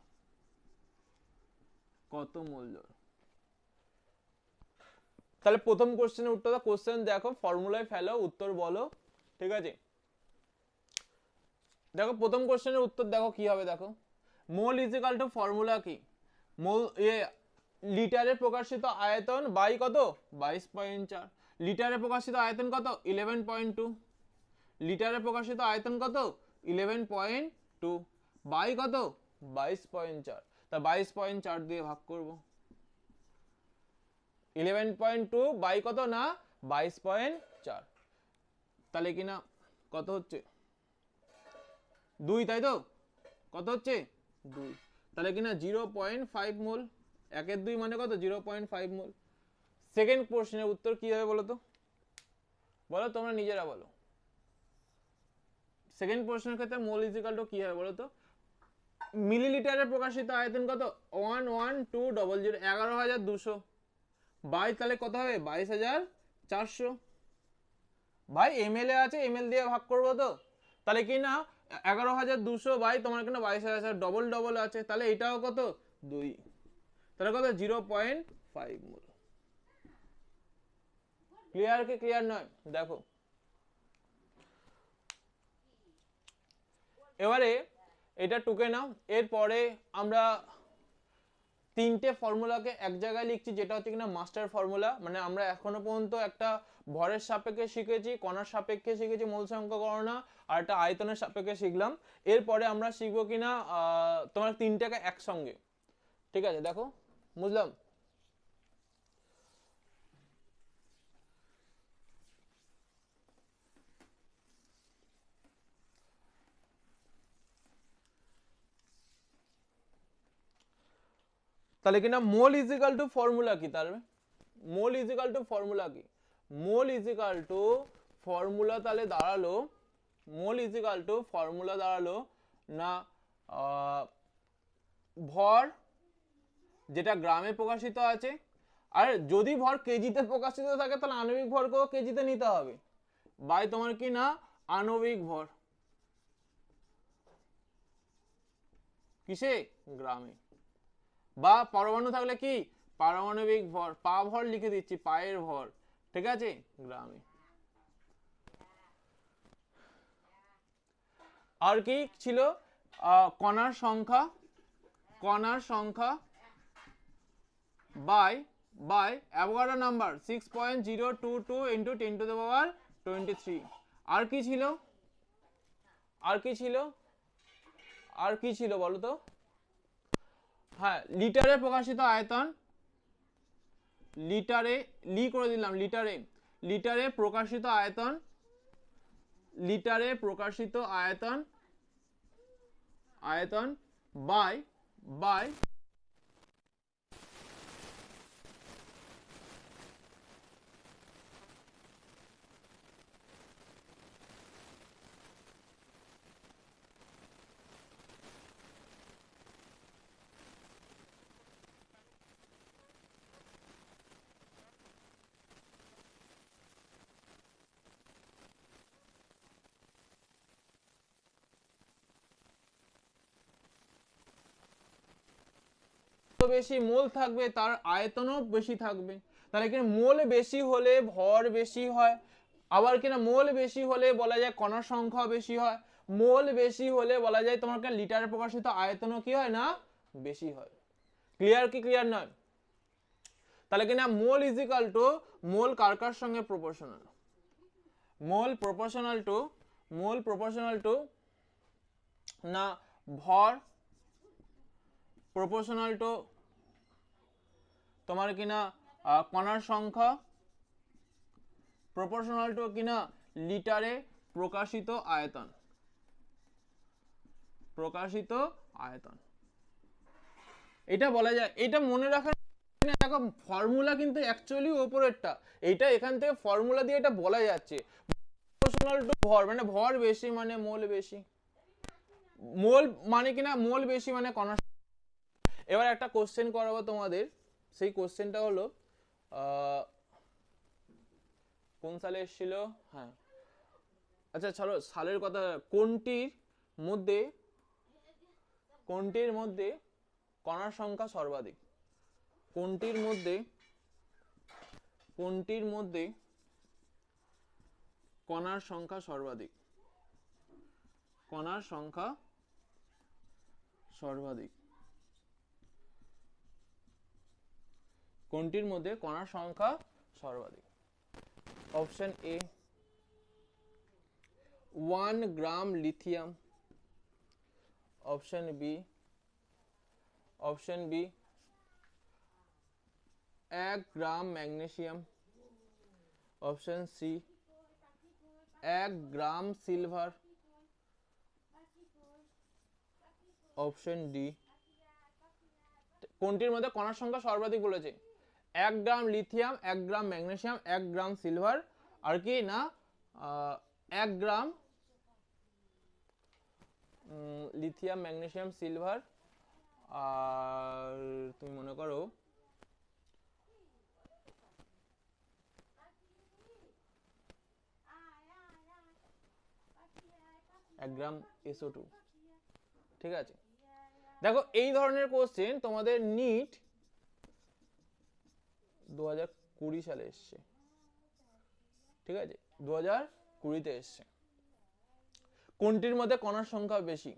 কত মোল জল? তাহলে প্রথম কোশ্চেনের উত্তরটা, কোশ্চেন দেখো ফর্মুলায় ফেলো, উত্তর বলো, ঠিক আছে। দেখো প্রথম কোশ্চেনের উত্তর দেখো কি হবে, দেখো মোল ইজ ইকুয়াল টু ফর্মুলা কি, মোল লিটারে প্রকাশিত আয়তন বাই কত 22.4, লিটারে প্রকাশিত আয়তন কত 11.2, লিটারে প্রকাশিত আয়তন কত 11.2 বাই কত 22.4, তা 22.4 দিয়ে ভাগ করব। 11.2 বাই কত না 22.4, তাহলে কিনা কত হচ্ছে 2, তাই তো, কত হচ্ছে 2, তাহলে কিনা 0.5 মোল, 1/2 মানে কত 0.5 মোল। সেকেন্ড প্রশ্নের উত্তর কি হবে বলো তো, বলো তোমরা নিজেরা বলো। সেকেন্ড প্রশ্নের ক্ষেত্রে মোল ইজ ইকুয়াল টু কি হবে বলো তো, মিলিলিটারে প্রকাশিত আয়তন কত 11200 11,200 বাই তাহলে কত হবে 22,400, ভাই এমএল এ আছে, এমএল দিয়ে ভাগ করবো তো, তাহলে কি না 11,200 বাই তোমার কেন 22,000, ডবল ডবল আছে, তাহলে এটাও কত 2, তাহলে কত 0.5 মোল। ক্লিয়ার কি ক্লিয়ার নয়? দেখো এবারে এটা টুকে নাও, এরপরে আমরা তিনটে ফর্মুলাকে এক জায়গায় লিখছি, যেটা হচ্ছে কিনা মাস্টার ফর্মুলা। মানে আমরা এখনো পর্যন্ত একটা ভরের সাপেক্ষে শিখেছি, কণার সাপেক্ষে শিখেছি মোল সংখ্যা গণনা, আর একটা আয়তনের সাপেক্ষে শিখলাম। এরপরে আমরা শিখবো কিনা তোমার তিনটাকে একসঙ্গে, ঠিক আছে। দেখো বুঝলাম, তাহলে কিনা mole is equal to formula কি, তাহলে মোল ইজ ইকুয়াল টু ফর্মুলা কি, মোল ইজ ইকুয়াল টু ফর্মুলা তাহলে দাঁড়ালো, মোল ইজ ইকুয়াল টু ফর্মুলা দাঁড়ালো না ভর যেটা গ্রামে প্রকাশিত আছে, আর যদি ভর কেজিতে প্রকাশিত থাকে তাহলে আণবিক ভরকেও কেজিতে নিতে হবে, বাই তোমার কি না আণবিক ভর কিসে গ্রামে, বা পরমাণু থাকলে কি পারমাণবিক ভর, পা ভর লিখে দিচ্ছি, পায়ের ভর, ঠিক আছে, গ্রামে। আর কি ছিল কণার সংখ্যা, কণার সংখ্যা by by Avogadro number 6.022 into 10 to the power 23। আর কি ছিল, আর কি ছিল, আর কি ছিল বলো তো, হ্যাঁ লিটারে প্রকাশিত আয়তন, লিটারে লি করে দিলাম, লিটারে, লিটারে প্রকাশিত আয়তন, লিটারে প্রকাশিত আয়তন আয়তন বাই বাই বেশি মোল থাকবে তার আয়তনও বেশি থাকবে। তাহলে কিনা মোল বেশি হলে ভর বেশি হয়, আবার কিনা মোল বেশি হলে বলা যায় কণার সংখ্যা বেশি হয়, মোল বেশি হলে বলা যায় তোমার কিনা লিটারে প্রকাশিত আয়তনও কি হয় না বেশি হয়। ক্লিয়ার কি ক্লিয়ার নয়? তাহলে কিনা mole is equal two mole কার কার সঙ্গে প্রপোর্শনাল, মোল প্রপোর্শনাল টু না ভর প্রপোর্শনাল টু তোমার কিনা কণার সংখ্যা প্রপোর্শনাল টু কিনা লিটারে প্রকাশিত আয়তন, এটা বলা যায়। এটা মনে রাখার দেখো ফর্মুলা কিন্তু অ্যাকচুয়ালি উপরেরটা, এইটা এখান থেকে ফর্মুলা দিয়ে এটা বলা যাচ্ছে প্রপোর্শনাল টু ভর মানে ভর বেশি মানে মোল বেশি, মোল মানে কিনা মোল বেশি মানে কণা। এবার একটা কোশ্চেন করাবো তোমাদের, সেই কোশ্চেনটা হলো কোন সালে এসেছিল, হ্যাঁ আচ্ছা চলো সালের কথা, কোনটির মধ্যে কণার সংখ্যা সর্বাধিক, কোনটির মধ্যে কণার সংখ্যা সর্বাধিক, কোনটির মধ্যে কণার সংখ্যা সর্বাধিক? Option A 1 gram lithium, option B 1 gram magnesium, option C 1 gram silver, option D. কোনটির মধ্যে কণার সংখ্যা সর্বাধিক বলেছে? 1 gram lithium, 1 gram magnesium, 1 gram silver, আর কি না 1 গ্রাম লিথিয়াম ম্যাগনেসিয়াম সিলভার, আর তুমি মনে করো 1 গ্রাম SO2, ঠিক আছে। দেখো এই ধরনের কোশ্চেন তোমাদের নিট 2020 সালে এসছে, ঠিক আছে 2020 তে এসছে। কোনটির মধ্যে কণার সংখ্যা বেশি?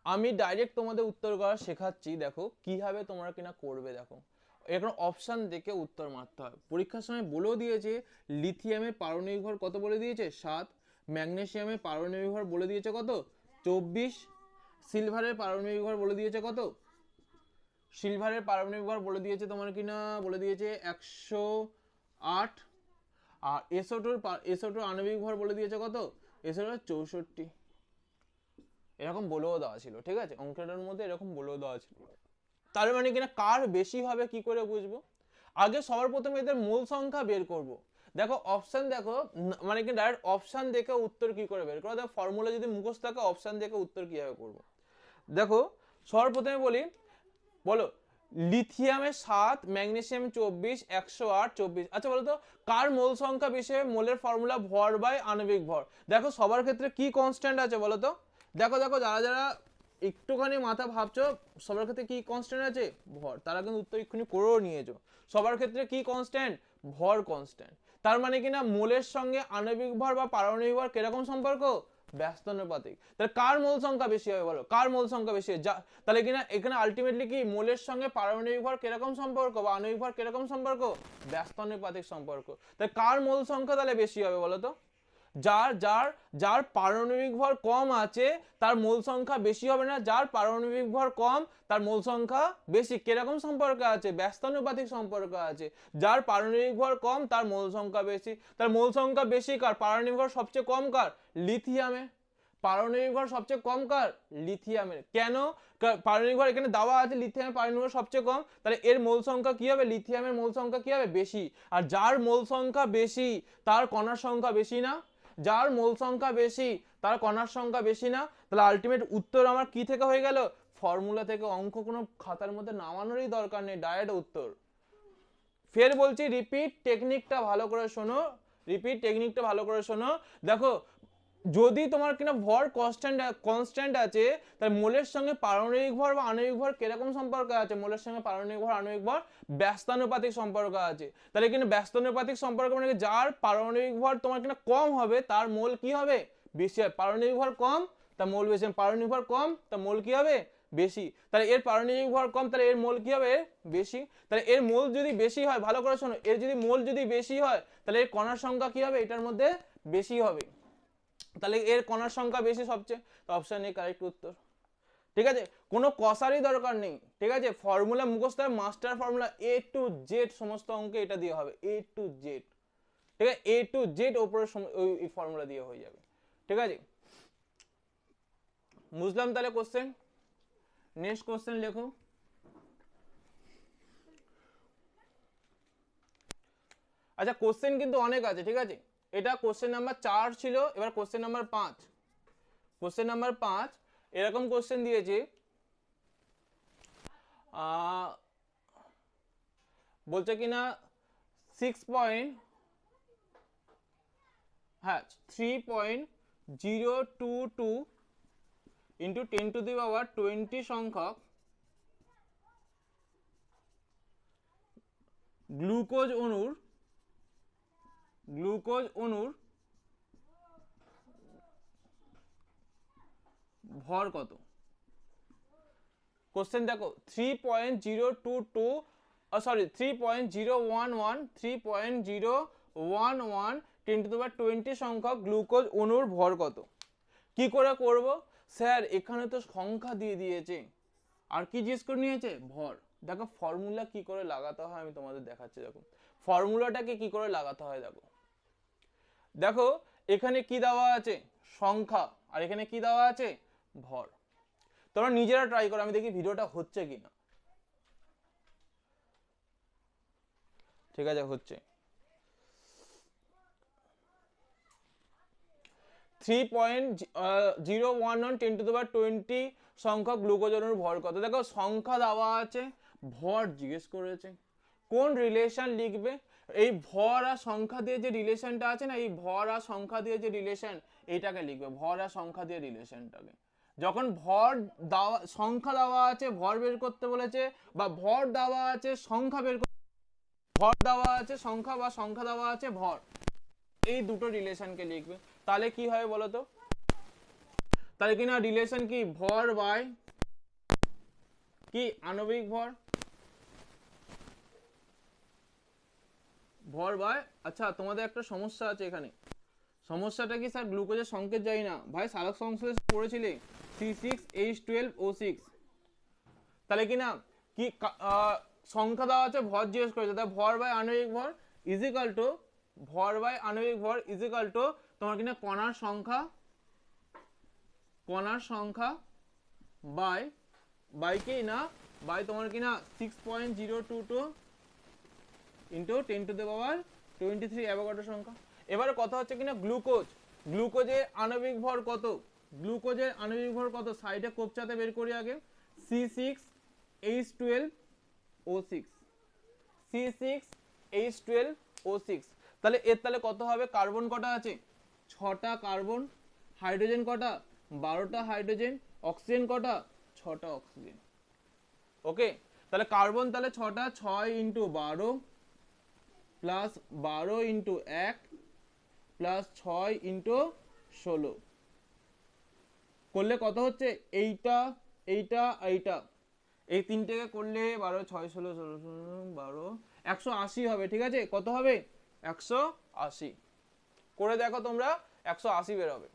আমি ডাইরেক্ট তোমাদের উত্তর করা শেখাচ্ছি, দেখো কিভাবে তোমরা কিনা করবে। দেখো এখানে অপশন দেখে উত্তর মারতে হয়। পরীক্ষার সময় বলেও দিয়েছে লিথিয়ামের পারমাণবিক ভর কত বলে দিয়েছে 7, ম্যাগনেসিয়ামের পারমাণবিক ভর বলে দিয়েছে কত 24, সিলভারের পারমাণবিক ভর বলে দিয়েছে কত, সিলভারের পারমাণবিক ভর বলে দিয়েছে তোমার কিনা বলে দিয়েছে 108, আর এসওটুর আণবিক ভর বলে দিয়েছে কত এসওটুর 64, এরকম বলেও দেওয়া ছিল, ঠিক আছে অঙ্কটার মধ্যে এরকম বলেও দেওয়া ছিল। তার মানে কিনা কার বেশি হবে কি করে বুঝবো? আগে সবার প্রথমে এদের মূল সংখ্যা বের করব। দেখো অপশন দেখো মানে কি ডাইরেক্ট অপশন দেখে উত্তর কি করে বের করো, দেখো ফর্মুলা যদি মুখস্থ থাকে অপশন দেখে উত্তর কিভাবে করব। দেখো সবার প্রথমে বলো লিথিয়ামে 7, ম্যাগনেসিয়াম 24, 108, 24। আচ্ছা বলো তো কার মোল সংখ্যা বেশি হবে? মোলের ফর্মুলা ভর বাই আণবিক ভর। দেখো সবার ক্ষেত্রে কি কনস্ট্যান্ট আছে বলো তো, দেখো যারা একটুখানি মাথা ভাবছো সবার ক্ষেত্রে কি কনস্ট্যান্ট আছে ভর, তারা কিন্তু উত্তর এক্ষুনি করেও নিয়েছো। সবার ক্ষেত্রে কি কনস্ট্যান্ট? ভর কনস্ট্যান্ট। তার মানে কিনা মোলের সঙ্গে আণবিক ভর বা পারমাণবিক ভর কিরকম সম্পর্ক? ব্যস্তানুপাতিক। তাহলে কার মোল সংখ্যা বেশি হবে বলো, কার মোল সংখ্যা বেশি? তাহলে কিনা এখানে আলটিমেটলি কি মোলের সঙ্গে পারমাণবিক ভর কিরকম সম্পর্ক বা আণবিক ভর কিরকম সম্পর্ক? ব্যস্তানুপাতিক সম্পর্ক। তাহলে কার মোল সংখ্যা তাহলে বেশি হবে বলো তো? যার পারমাণবিক ভর কম আছে তার মোল সংখ্যা বেশি হবে না, যার পারমাণবিক ভর কম তার মোল সংখ্যা বেশি। কিরকম সম্পর্ক আছে? ব্যস্তানুপাতিক সম্পর্ক আছে। যার পারমাণবিক ভর কম তার মোল সংখ্যা বেশি। তার মোল সংখ্যা বেশি কার? পারমাণবিক ভর সবচেয়ে কম কার? লিথিয়ামে। পারমাণবিক ভর সবচেয়ে কম কার? লিথিয়ামের। কেন? পারমাণবিক ভর এখানে দেওয়া আছে, লিথিয়ামের পারমাণবিক ভর সবচেয়ে কম, তাহলে এর মোল সংখ্যা কি হবে? লিথিয়ামের মোল সংখ্যা কি হবে? বেশি। আর যার মোল সংখ্যা বেশি তার কণার সংখ্যা বেশি না? যার মোল সংখ্যা বেশি তার কণার সংখ্যা বেশি না? তাহলে আলটিমেট উত্তর আমার কি থেকে হয়ে গেল? ফর্মুলা থেকে। অঙ্ক কোনো খাতার মধ্যে নামানোরই দরকার নেই, ডাইরেক্ট উত্তর। ফের বলছি, রিপিট টেকনিকটা ভালো করে শোনো, রিপিট টেকনিকটা ভালো করে শোনো। দেখো, যদি তোমার কিনা ভর কনস্ট্যান্ট আছে, তাহলে মোলের সঙ্গে পারমাণবিক ভর বা আণবিক ভর কিরকম সম্পর্ক আছে? মোলের সঙ্গে পারমাণবিক ভর আণবিক ভর ব্যস্তানুপাতিক সম্পর্ক আছে। তাহলে কিনা ব্যস্তানুপাতিক সম্পর্ক মানে যার পারমাণবিক ভর তোমার কিনা কম হবে তার মোল কি হবে? বেশি হবে। পারমাণবিক ভর কম তার মোল বেশি, পারমাণবিক ভর কম তার মোল কি হবে? বেশি। তাহলে এর পারমাণবিক ভর কম, তাহলে এর মোল কি হবে? বেশি। তাহলে এর মোল যদি বেশি হয়, ভালো করে শোনো, এর যদি মোল যদি বেশি হয় তাহলে এর কণার সংখ্যা কি হবে? এটার মধ্যে বেশি হবে। তাহলে এর কণার সংখ্যা বেশি সবচেয়ে, তো অপশন এ কারেক্ট উত্তর। ঠিক আছে, কোনো কষারই দরকার নেই। ঠিক আছে, ফর্মুলা মুখস্থ হবে, master formula A to Z সমস্ত অঙ্কে এটা দিয়ে হবে, এ টু জেড। ঠিক আছে, এ টু জেড ওপরের ওই ফর্মুলা দিয়ে হয়ে যাবে। ঠিক আছে, বুঝলাম। তাহলে কোশ্চেন, নেক্সট কোশ্চেন লেখো। আচ্ছা, কোশ্চেন কিন্তু অনেক আছে। ঠিক আছে, এটা কোশ্চেন নাম্বার 4 ছিল, এবার কোশ্চেন নাম্বার 5। কোশ্চেন নাম্বার 5 এরকম কোশ্চেন দিয়েছে, বলছে কিনা 3.022 ইন্টু 10⁻20 সংখ্যক গ্লুকোজ অণুর ভর কত? কোশ্চেন দেখো, 3.011 10⁻20 সংখ্যক গ্লুকোজ অণুর ভর কত? কি করে করব স্যার? এখানে তো সংখ্যা দিয়ে দিয়েছে, আর কি জিজ্ঞেস করে নিয়েছে? ভর। দেখো ফর্মুলা কি করে লাগাতে হয় আমি তোমাদের দেখাচ্ছি। দেখো ফর্মুলাটাকে কি করে লাগাতে হয়। দেখো দেখো এখানে কি দেওয়া আছে? সংখ্যা। আর এখানে কি দেওয়া আছে? ভর। তোমরা নিজেরা ট্রাই করো, আমি দেখি ভিডিওটা হচ্ছে কিনা। ঠিক আছে, হচ্ছে। 3.011 10⁻20 সংখ্যক গ্লুকোজ অণুর ভর কত? দেখো সংখ্যা দেওয়া আছে, ভর জিজ্ঞেস করেছে, কোন রিলেশন লিখবে? এই ভর আর সংখ্যা দিয়ে যে রিলেশনটা আছে না, এই ভর আর সংখ্যা দিয়ে যে রিলেশন, এইটাকে লিখবে, ভর আর সংখ্যা দিয়ে রিলেশনটাকে। যখন ভর দেওয়া, সংখ্যা দেওয়া আছে, ভর বের করতে বলেছে, বা ভর দেওয়া আছে সংখ্যা বের করতে, ভর দেওয়া আছে সংখ্যা, বা সংখ্যা দেওয়া আছে ভর, এই দুটো রিলেশনকে লিখবে। তাহলে কি হয় বলো তো? তাহলে কিনা রিলেশন কি? ভর বাই কি? আণবিক ভর। ভর বাই, আচ্ছা তোমাদের একটা সমস্যা আছে এখানে। সমস্যাটা কি স্যার? গ্লুকোজের সংকেত জানি না। ভাই সালোক সংশ্লেষ পড়েছিলে, C6H12O6। তাহলে কিনা কি সংখ্যা দেওয়া আছে, ভর জিজ্ঞেস করেছে, তাহলে ভর বাই আণবিক ভর ইজিক্যাল টু, ভর বাই আণবিক ভর ইজিক্যাল টু তোমার কিনা কণার সংখ্যা বাই কি না, বাই তোমার কিনা 6.022 ইন্টু 10⁻23 অ্যাভোগাড্রো সংখ্যা। এবারে কথা হচ্ছে কিনা গ্লুকোজের আণবিক ভর কত? গ্লুকোজের আণবিক ভর কত? সাইডে কোপচাতে বের করি আগে। C6H12O6, C6H12O6। তাহলে এর তাহলে কত হবে? কার্বন কটা আছে? 6টা কার্বন। হাইড্রোজেন কটা? 12টা হাইড্রোজেন। অক্সিজেন কটা? 6টা অক্সিজেন। ওকে, তাহলে কার্বন তাহলে 6টা, 6 into 12 plus 12 into 1 plus 6 into 16 করলে কত হচ্ছে? এইটা এই তিনটেকে করলে 12 6 16 12 180 হবে। ঠিক আছে, কত হবে? 180। করে দেখো তোমরা, 180 বের হবে।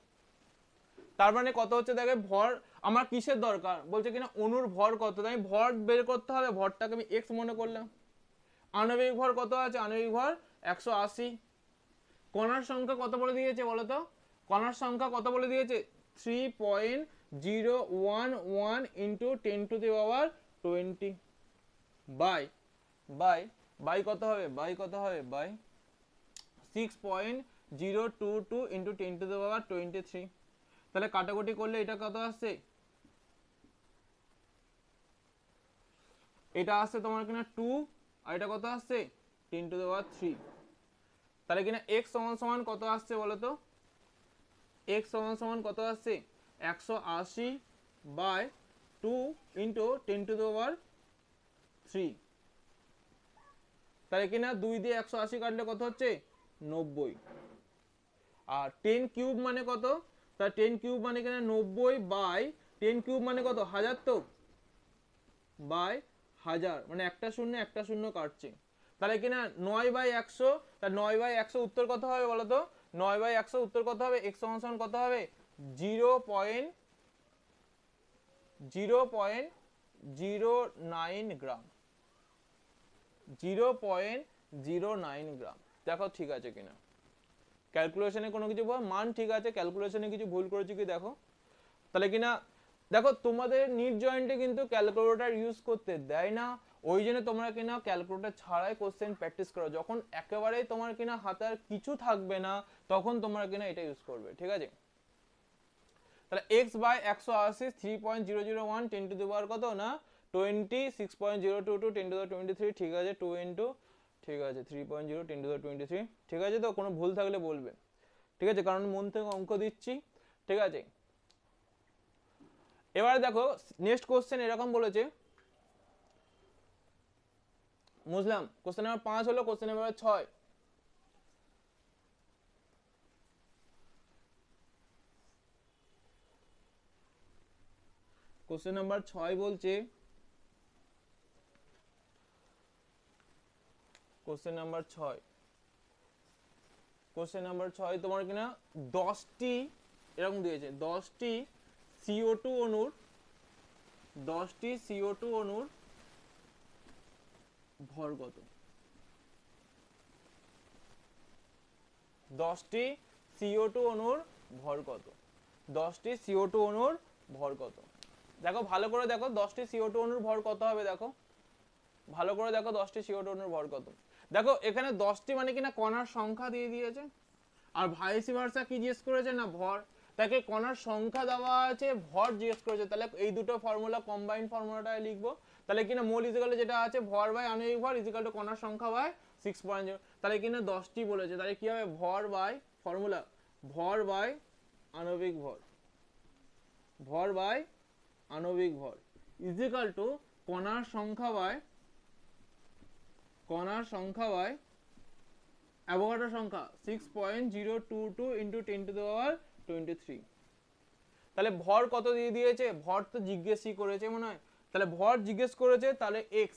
তার মানে কত হচ্ছে? দেখে ভর আমার কিসের দরকার? বলছে কিনা অণুর ভর কত, তাই ভর বের করতে হবে। ভরটাকে আমি x মনে করলাম। আণবিক ভর কত আছে? আণবিক ভর 180। কণার সংখ্যা কত বলে দিয়েছে বলো তো? কণার সংখ্যা কত বলে দিয়েছে? 3.011 into 10 to the power 20 by কত হবে by 6.022 into 10 to the power 23 তাহলে কাটাকুটি করলে এটা কত আসছে এটা আসছে তোমার কিনা 2 আর এটা কত আসছে 10 to the power 3 তাহলে কিনা x সমান কত আসছে বলো তো x সমান কত আসছে 180 by 2 into 10 to the power 3 তাহলে কিনা 2 দিয়ে 180 কাটলে কত হচ্ছে 90 আর 10 কিউব মানে কত তা 10 কিউব মানে কিনা 90 বাই 10 কিউব মানে কত 1000 তো বাই 1000 মানে একটা শূন্য কাটছে তাহলে কিনা 9 বাই 100 তা 9 বাই 100 উত্তর কত হবে বলো তো 9 বাই 100 উত্তর কত হবে x সমান কত হবে 0.09 গ্রাম 0.09 গ্রাম দেখো ঠিক আছে কিনা ক্যালকুলেশনে কোনো কিছু মান ঠিক আছে ক্যালকুলেশনে কিছু ভুল করেছি কি দেখো তাহলে কিনা দেখো তোমাদের নিট জয়েন্টে কিন্তু ক্যালকুলেটর ইউজ করতে দেয় না ওই জন্য তোমরা কিনা ক্যালকুলেটর ছাড়াই কোশ্চেন প্র্যাকটিস করো যখন একেবারেই তোমার কিনা হাতে আর কিছু থাকবে না তখন তোমরা কিনা এটা ইউজ করবে ঠিক আছে তাহলে x বাই 180 3.001 10 টু দি পাওয়ার কত না 26.022 10 টু দি 23 ঠিক আছে 2 ইনটু ঠিক আছে 3.0 10 টু দি 23 ঠিক আছে তো কোনো ভুল থাকলে বলবে ঠিক আছে কারণ মন থেকে অঙ্ক দিচ্ছি ঠিক আছে এবারে দেখো নেক্সট কোশ্চেন এরকম বলেছে বুঝলাম কোশ্চেন নাম্বার 5 হলো কোশ্চেন নাম্বার 6 কোশ্চেন নাম্বার 6 বলছে কোশ্চেন নাম্বার 6 তোমার কিনা 10টি এরকম দিয়েছে 10টি CO2 অণুর 10টি CO2 অণুর ভর কত 10টি CO2 অণুর ভর কত 10টি CO2 অণুর ভর কত দেখো ভালো করে দেখো 10টি CO2 অণুর ভর কত হবে দেখো ভালো করে দেখো 10টি CO2 অণুর ভর কত দেখো এখানে 10টি মানে কিনা কণার সংখ্যা দিয়ে দিয়েছে আর ভাইস ভার্সা কি জিজ্ঞেস করেছে না ভর তাকে কণার সংখ্যা দেওয়া আছে ভর জিজ্ঞেস করেছে তাহলে এই দুটো ফর্মুলা কম্বাইন ফর্মুলাটা লিখবো তাহলে কিনা মোল ইজিক্যাল যেটা আছে ভর বাই আণবিক ভর ইজিক্যাল টু কণার সংখ্যা বাই 6.0 তাহলে কিনা 10টি বলেছে তাহলে কি হবে ভর বাই ফর্মুলা ভর বাই আণবিক ভর ভর বাই আণবিক ভর ইজিক্যাল টু কণার সংখ্যা বাই অ্যাভোগাড্রো সংখ্যা 6.022 into 10 to the power 23 তাহলে ভর কত দিয়ে দিয়েছে ভর তো জিজ্ঞেসই করেছে মনে হয় তাহলে ভর জিজ্ঞেস করেছে তাহলে x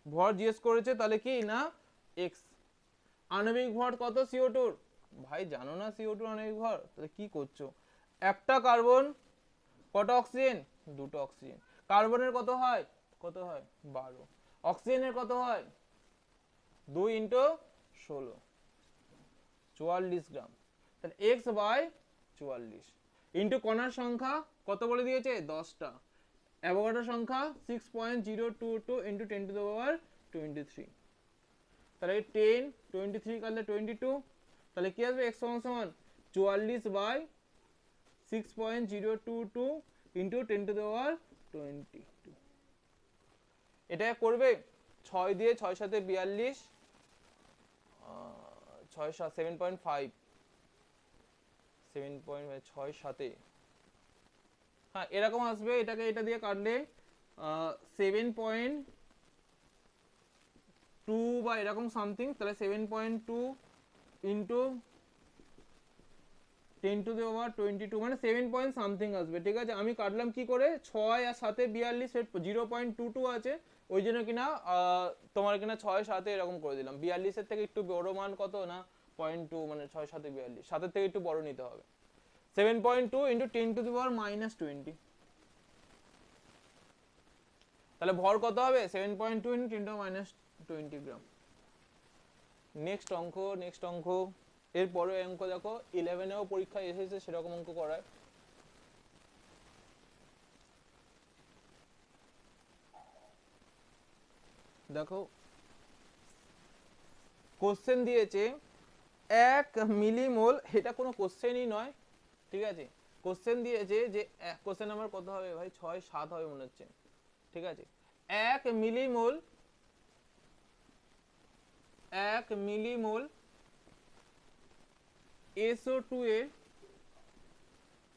ভর জিজ্ঞেস করেছে তাহলে কি না x আণবিক ভর কত CO2 ভাই জানো না CO2 আণবিক ভর তাহলে কি করছো একটা কার্বন কত অক্সিজেন দুটো অক্সিজেন কার্বনের কত হয় 12 অক্সিজেনের কত হয় 2 into 16 44 গ্রাম তাহলে x বাই 44 ইনটু কণার সংখ্যা কত বলে দিয়েছে 10টা অ্যাভোগাড্রো সংখ্যা 6.022 into 10 to the power 23 তাহলে 10 23 কাটলে 22 তাহলে কি আসবে x সমান 44 by 6.022 into 10 to the power 22 এটা করবে 6 দিয়ে 6 সাথে 42 6 7.5 7.6 সাথে হ্যাঁ এরকম আসবে এটাকে এটা দিয়ে কাটলে 7.2 বা এরকম সামথিং তাহলে 7.2 ইনটু 10 to the power 22 মানে 7 পয়েন্ট সামথিং আসবে ঠিক আছে আমি কাটলাম কি করে 6 আর 7 42 0.22 আছে ওই জন্য কিনা তোমার কিনা 6 7 এরকম করে দিলাম 42 এর থেকে একটু বড় মান কত না 0.2 মানে 6 7 42 7 এর থেকে একটু বড় নিতে হবে 7.2 into 10 to the power -20 তাহলে ভর কত হবে 7.2 into 10 to the power -20 gram next অঙ্ক এর পরে অঙ্ক দেখো 11 এও পরীক্ষা এসেছে সেরকম অঙ্ক করায় দেখো কোশ্চেন দিয়েছে 1 মিলিমোল, এটা কোনো কোশ্চেনই নয়, ঠিক আছে। কোশ্চেন দিয়েছে যে কোশ্চেন নাম্বার কত হবে ভাই, 6 7 হবে মনে হচ্ছে, ঠিক আছে। 1 মিলিমোল, 1 মিলিমোল SO2 এর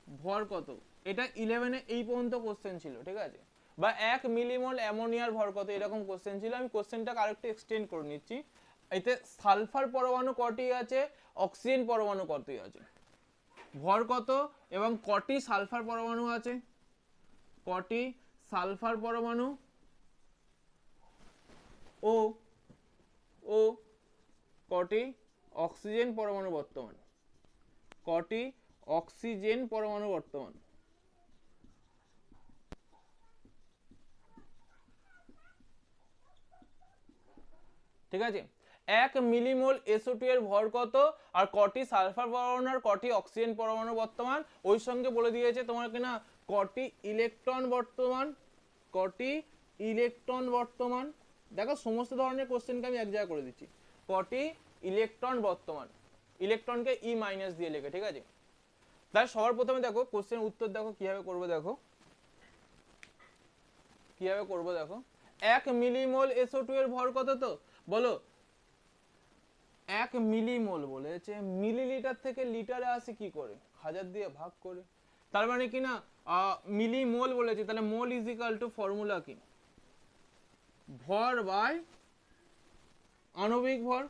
ভর কত, এটা 11 এ এই পর্যন্ত কোশ্চেন ছিল, ঠিক আছে। বা 1 মিলিমোল অ্যামোনিয়ার ভর কত, এরকম কোশ্চেন ছিল। আমি কোশ্চেনটাকে আরেকটু এক্সটেন্ড করে নিচ্ছি। এতে সালফার পরমাণু কটি আছে, অক্সিজেন পরমাণু কটি আছে, ভর কত এবং কটি সালফার পরমাণু আছে, কটি সালফার পরমাণু ও ও কটি অক্সিজেন পরমাণু বর্তমান, কটি অক্সিজেন পরমাণু বর্তমান। ঠিক আছে, 1 মিলিমোল SO2 এর ভর কত আর কটি সালফার পরমাণু আর কটি অক্সিজেন পরমাণু বর্তমান, ওই সঙ্গে বলে দিয়েছে তোমার কিনা কটি ইলেকট্রন বর্তমান, কটি ইলেকট্রন বর্তমান। দেখো সমস্ত ধরনের কোশ্চেনকে আমি এক জায়গায় করে দিচ্ছি, কটি ইলেকট্রন বর্তমান, ইলেকট্রনকে E মাইনাস দিয়ে লেখে, ঠিক আছে। তাই সবার প্রথমে দেখো কোশ্চেন উত্তর দেখো কিভাবে করবো, দেখো কিভাবে করবো, দেখো 1 মিলিমোল SO2 এর ভর কত, তো বলো 1 মিলিমোল বলেছে, মিলিলিটার থেকে লিটারে আসে কি করে, 1000 দিয়ে ভাগ করে। তার মানে কি না মিলিমোল বলেছে, তাহলে মোল ইজ ইকুয়াল টু ফর্মুলা কি, ভর বাই আণবিক ভর।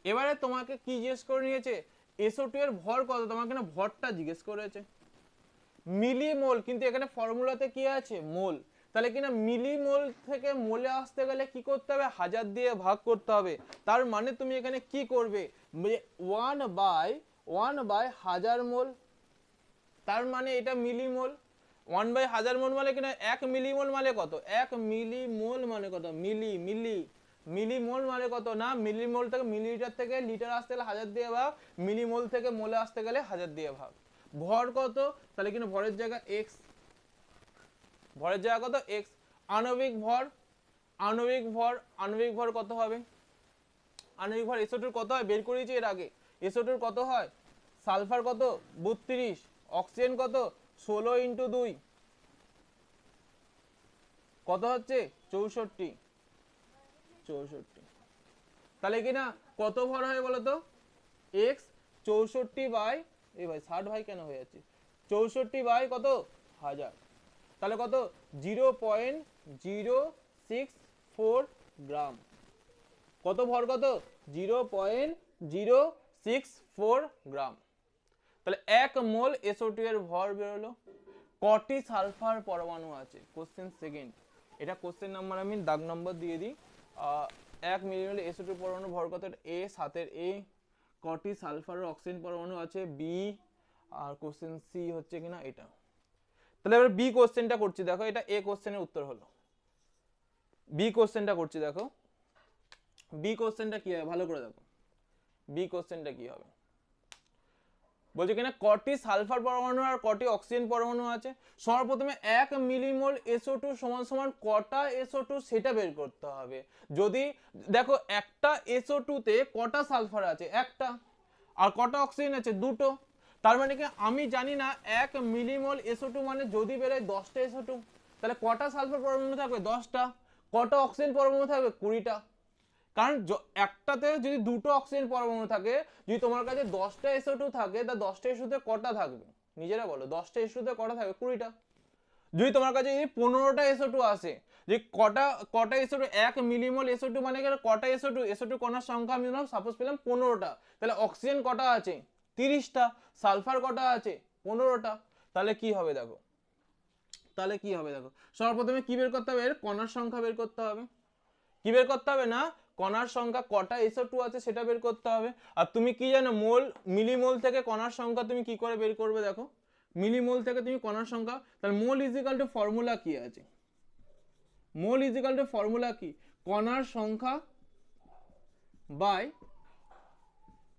এবারে তোমাকে কি জিজ্ঞেস করে নিয়েছে, SO2 এর ভর কত, তোমাকে না ভরটা জিজ্ঞেস করেছে, মিলিমোল, কিন্তু এখানে ফর্মুলাতে কি আছে মোল, তাহলে কিনা মিলিমোল থেকে মোলে আসতে গেলে কি করতে হবে, 1000 দিয়ে ভাগ করতে হবে। তার মানে তুমি এখানে কি করবে, 1 বাই 1000 মোল, তার মানে এটা মিলিমোল। 1 বাই 1000 মোল মানে কিনা 1 মিলিমোল মানে কত, 1 মিলিমোল মানে কত, মিলিমোল মানে কত না, মিলিমোল থেকে মিলিলিটার থেকে লিটার আসতে গেলে 1000 দিয়ে ভাগ, মিলিমোল থেকে মোলে আসতে গেলে 1000 দিয়ে ভাগ। ভর কত, তাহলে কিন্তু ভরের জায়গা x, ভরের জায়গা কত x। আণবিক ভর, আণবিক ভর, আণবিক ভর কত হবে, আণবিক ভর SO2 কত হয় বের করেছি এর আগে, SO2 কত হয়, সালফার কত 32, অক্সিজেন কত 16 ইন্টু 2 কত হচ্ছে 64, 64। তাহলে কি না কত ভর হয় বলো তো, x 64 বাই, এই ভাই 60 ভাই কেন হয়ে যাচ্ছে, 64 বাই কত 1000, তাহলে কত 0.064 গ্রাম, কত ভর কত 0.064 গ্রাম। তাহলে 1 মোল SO2 এর ভর বেরোলো। কটি সালফার পরমাণু আছে, কোশ্চেন সেকেন্ড, এটা কোশ্চেন নাম্বার আমি দাগ নম্বর দিয়ে দিই। 1 মিলিমোল SO2 পরমাণু ভর কত, A 7 এর A। কটি সালফার ও অক্সিজেন পরমাণু আছে B, আর কোশ্চেন সি হচ্ছে কিনা এটা। তাহলে এবার বি কোশ্চেনটা করছি, দেখো এটা এ কোশ্চেনের উত্তর হলো, বি কোশ্চেনটা করছি, দেখো বি কোশ্চেনটা কি হবে ভালো করে দেখো, বি কোশ্চেনটা কি হবে, বলছে কিনা কটি সালফার পরমাণু আর কটি অক্সিজেন পরমাণু আছে। সর্বপ্রথমে 1 মিলিমোল SO2 সমান সমান কটা SO2 সেটা বের করতে হবে। যদি দেখো একটা SO2 তে কটা সালফার আছে, একটা, আর কটা অক্সিজেন আছে, দুটো। তার মানে কি আমি জানি না 1 মিলিমোল SO2 মানে যদি বেরোয় 10টা SO2, তাহলে কটা সালফার পরমাণু থাকবে 10টা, কটা অক্সিজেন পরমাণু থাকবে 20টা। কারণ একটাতে যদি দুটো অক্সিজেন পরমাণু থাকে, যদি তোমার কাছে 10টা SO2 থাকে, তা 10টা SO2 তে কটা থাকবে নিজেরা বলো, 10টা SO2 তে কটা থাকবে 20টা। যদি তোমার কাছে যদি 15টা SO2 আসে, যে কটা কটা SO2, 1 মিলিমোল SO2 মানে কটা SO2 কণার সংখ্যা আমি সাপোজ পেলাম 15টা, তাহলে অক্সিজেন কটা আছে 30টা, সালফার কটা আছে 15টা। তাহলে কি হবে দেখো, তাহলে কি হবে দেখো, সর্বপ্রথমে কি বের করতে হবে, এর কণার সংখ্যা বের করতে হবে, কি বের করতে হবে না, কণার সংখ্যা কটা SO2 আছে সেটা বের করতে হবে। আর তুমি কি জানো মোল, মিলিমোল থেকে কণার সংখ্যা তুমি কি করে বের করবে, দেখো মিলিমোল থেকে তুমি কণার সংখ্যা, তাহলে মোল ইজ ইকুয়াল টু ফর্মুলা কি আছে, মোল ইজ ইকুয়াল টু ফর্মুলা কি, কণার সংখ্যা বাই,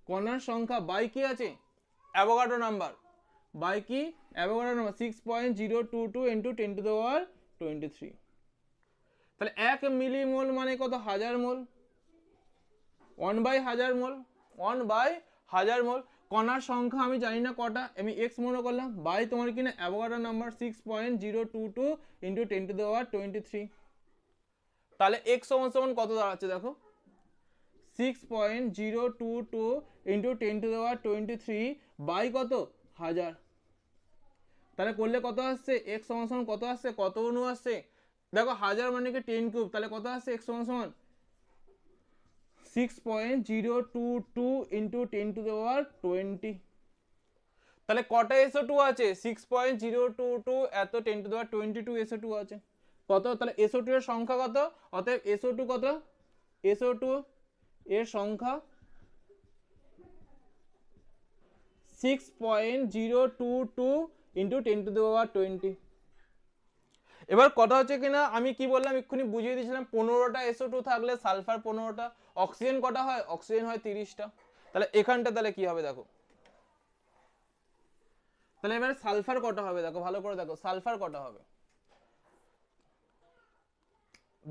কণার সংখ্যা বাই কি আছে অ্যাভোগাড্রো নাম্বার, বাই কি অ্যাভোগাড্রো নাম্বার 6.022 × 10⁻23। তাহলে 1 মিলিমোল মানে কত, 1000 মোল, 1/1000 মোল, 1/1000 মোল। কণার সংখ্যা আমি জানি না কটা, আমি x মনে করলাম, বাই তোমার কিনা অ্যাভোগাড্রো নাম্বার 6.022 ইন্টু 10⁻23। তাহলে x সমান সমান কত দাঁড়াচ্ছে দেখো, 6.022 ইন্টু 10⁻23 বাই কত, 1000। তাহলে করলে কত আসছে, x সমান সমান কত আসছে, কত অনু আসছে দেখো, 1000 মানে কি 10 কিউব, তাহলে কত আসছে x সমান সমান 6.022 ইন্টু 10⁻20। তাহলে কটা SO2 আছে, 6.022 এত 10⁻22 SO2 আছে কত, তাহলে SO2 এর সংখ্যা কত, অতএব SO2 কত, SO2 এর সংখ্যা 6.022 ইন্টু 10⁻20। এবার কথা হচ্ছে কিনা আমি কি বললাম এক্ষুনি বুঝিয়ে দিয়েছিলাম, 15টা SO2 থাকলে সালফার 15টা, অক্সিজেন কটা হয়, অক্সিজেন হয় 30টা। তাহলে এখানটা তাহলে কি হবে দেখো, তাহলে এবার সালফার কটা হবে দেখো, ভালো করে দেখো সালফার কটা হবে,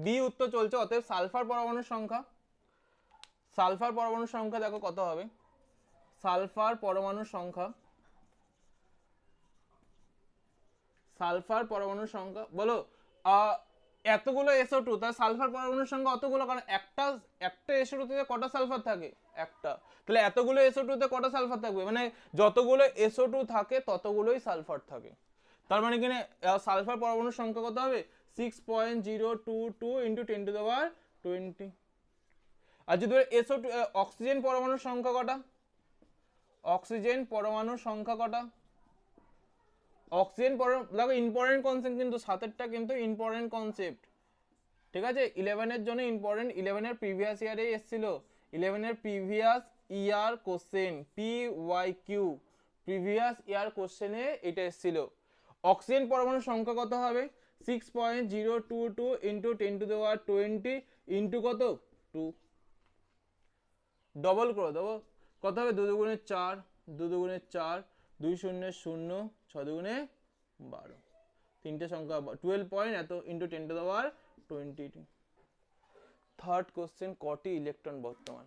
বি উত্তর চলছে, অতএব সালফার পরমাণুর সংখ্যা, সালফার পরমাণুর সংখ্যা দেখো কত হবে, সালফার পরমাণুর সংখ্যা, সালফার পরমাণুর সংখ্যা বলো, এতগুলো SO2, তাহলে সালফার পরমাণুর সংখ্যা অতগুলো, কারণ একটা SO2 তে কটা সালফার থাকে, একটা, তাহলে এতগুলো SO2 তে কটা সালফার থাকবে, মানে যতগুলো SO2 থাকে ততগুলোই সালফার থাকে। তার মানে কিনা সালফার পরমাণুর সংখ্যা কত হবে, 6.022 ইন্টু 10⁻20। আর যদি SO2 অক্সিজেন পরমাণুর সংখ্যা কটা, অক্সিজেন পরমাণুর সংখ্যা কটা, অক্সিজেন দেখো ইম্পর্টেন্ট কনসেপ্ট কিন্তু, সাতেরটা কিন্তু ইম্পর্টেন্ট কনসেপ্ট, ঠিক আছে, 11 এর জন্য ইম্পর্টেন্ট, 11 এর প্রিভিয়াস ইয়ারে এসেছিল, 11 এর previous year question, PYQ previous year কোশ্চেনে এটা এসেছিল। অক্সিজেন পরমাণুর সংখ্যা কত হবে, 6.022 ইন্টু 10⁻20 ইন্টু কত 2, ডবল করে দেবো, কত হবে, 2 দুগুণে 4, 2 দুগুণে 4, 2 শূন্য 0, 6 দুগুণে 12, তিনটে সংখ্যা 12 পয়েন্ট এত ইন্টু 10⁻20। থার্ড কোশ্চেন, কটি ইলেকট্রন বর্তমান,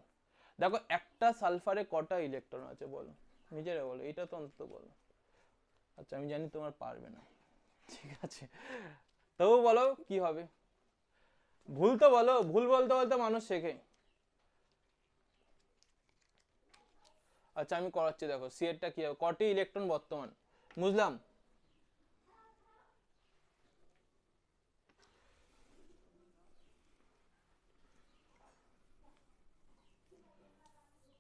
দেখো একটা সালফারে কটা ইলেকট্রন আছে বলো, নিজেরা বলো, এটা তো অন্তত বলো। আচ্ছা আমি জানি তোমার পারবে না, ঠিক আছে, তবু বলো কি হবে, ভুল তো বলো, ভুল বলতে বলতে মানুষ শেখে। আচ্ছা আমি করাচ্ছি দেখো, সি এরটা কি হবে, কটি ইলেকট্রন বর্তমান, বুঝলাম,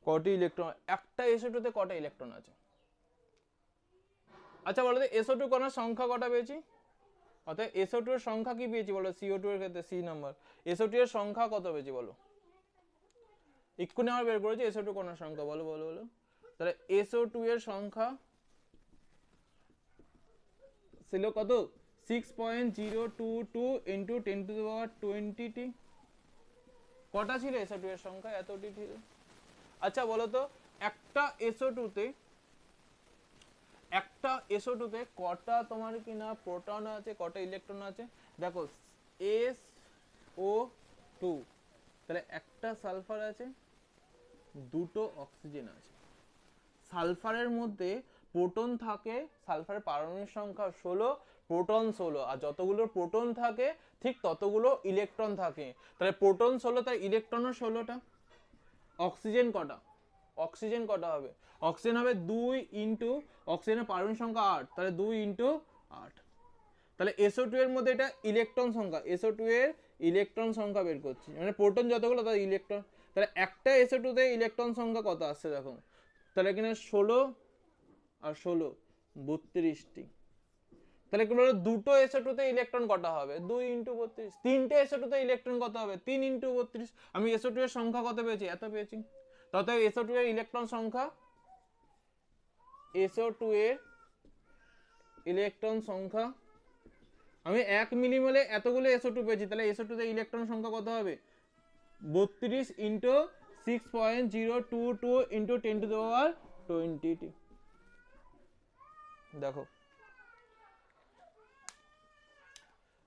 কটি ইলেকট্রন, একটা SO2 তে কটা ইলেকট্রন আছে, আচ্ছা বলো তো SO2 কণার সংখ্যা কটা পেয়েছি, অর্থাৎ SO2 এর সংখ্যা কি পেয়েছি বলো, CO2 এর ক্ষেত্রে সি নাম্বার, SO2 এর সংখ্যা কত পেয়েছি বলো, এক্ষুনি আমার বের করেছি SO2 কণার সংখ্যা, বলো বলো বলো, তাহলে SO2 এর সংখ্যা ছিল কত, 6.022 ইন্টু 10⁻20 কটা ছিল SO2 এর সংখ্যা, এতটি ছিল। আচ্ছা বলো তো একটা SO2 তে, একটা SO2 তে কটা তোমার কিনা প্রোটন আছে, কটা ইলেকট্রন আছে, দেখো SO2, তাহলে একটা সালফার আছে, দুটো অক্সিজেন আছে, সালফারের মধ্যে প্রোটন থাকে, সালফারের পারমাণবিক সংখ্যা 16, প্রোটন 16, আর যতগুলো প্রোটন থাকে ঠিক ততগুলো ইলেকট্রন থাকে, তাহলে প্রোটন 16 তার ইলেকট্রনও 16টা। অক্সিজেন কটা, অক্সিজেন কটা হবে, অক্সিজেন হবে 2 ইন্টু, অক্সিজেনের পারমাণবিক সংখ্যা 8, তাহলে 2 ইন্টু 8, তাহলে SO2 এর মধ্যে এটা ইলেকট্রন সংখ্যা, SO2 এর ইলেকট্রন সংখ্যা বের করছি, মানে প্রোটন যতগুলো তার ইলেকট্রন, তাহলে একটা SO2 তে ইলেকট্রন সংখ্যা কত আসছে দেখো, তাহলে এখানে 16 আর 16 32টি, তাহলে কি বলো দুটো SO2 তে ইলেকট্রন কটা হবে, 2 ইন্টু 32, তিনটে SO2 তে ইলেকট্রন কত হবে, 3 ইন্টু 32, আমি SO2 এর সংখ্যা কত পেয়েছি, এত পেয়েছি, তত SO2 এর ইলেকট্রন সংখ্যা, SO2 এর ইলেকট্রন সংখ্যা, আমি 1 মিলিমোলে এতগুলো SO2 পেয়েছি, তাহলে SO2 তে ইলেকট্রন সংখ্যা কত হবে, 32 ইন্টু 6.022 ইন্টু 10⁻20। দেখো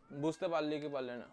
বুঝতে পারলে কি পারলে না,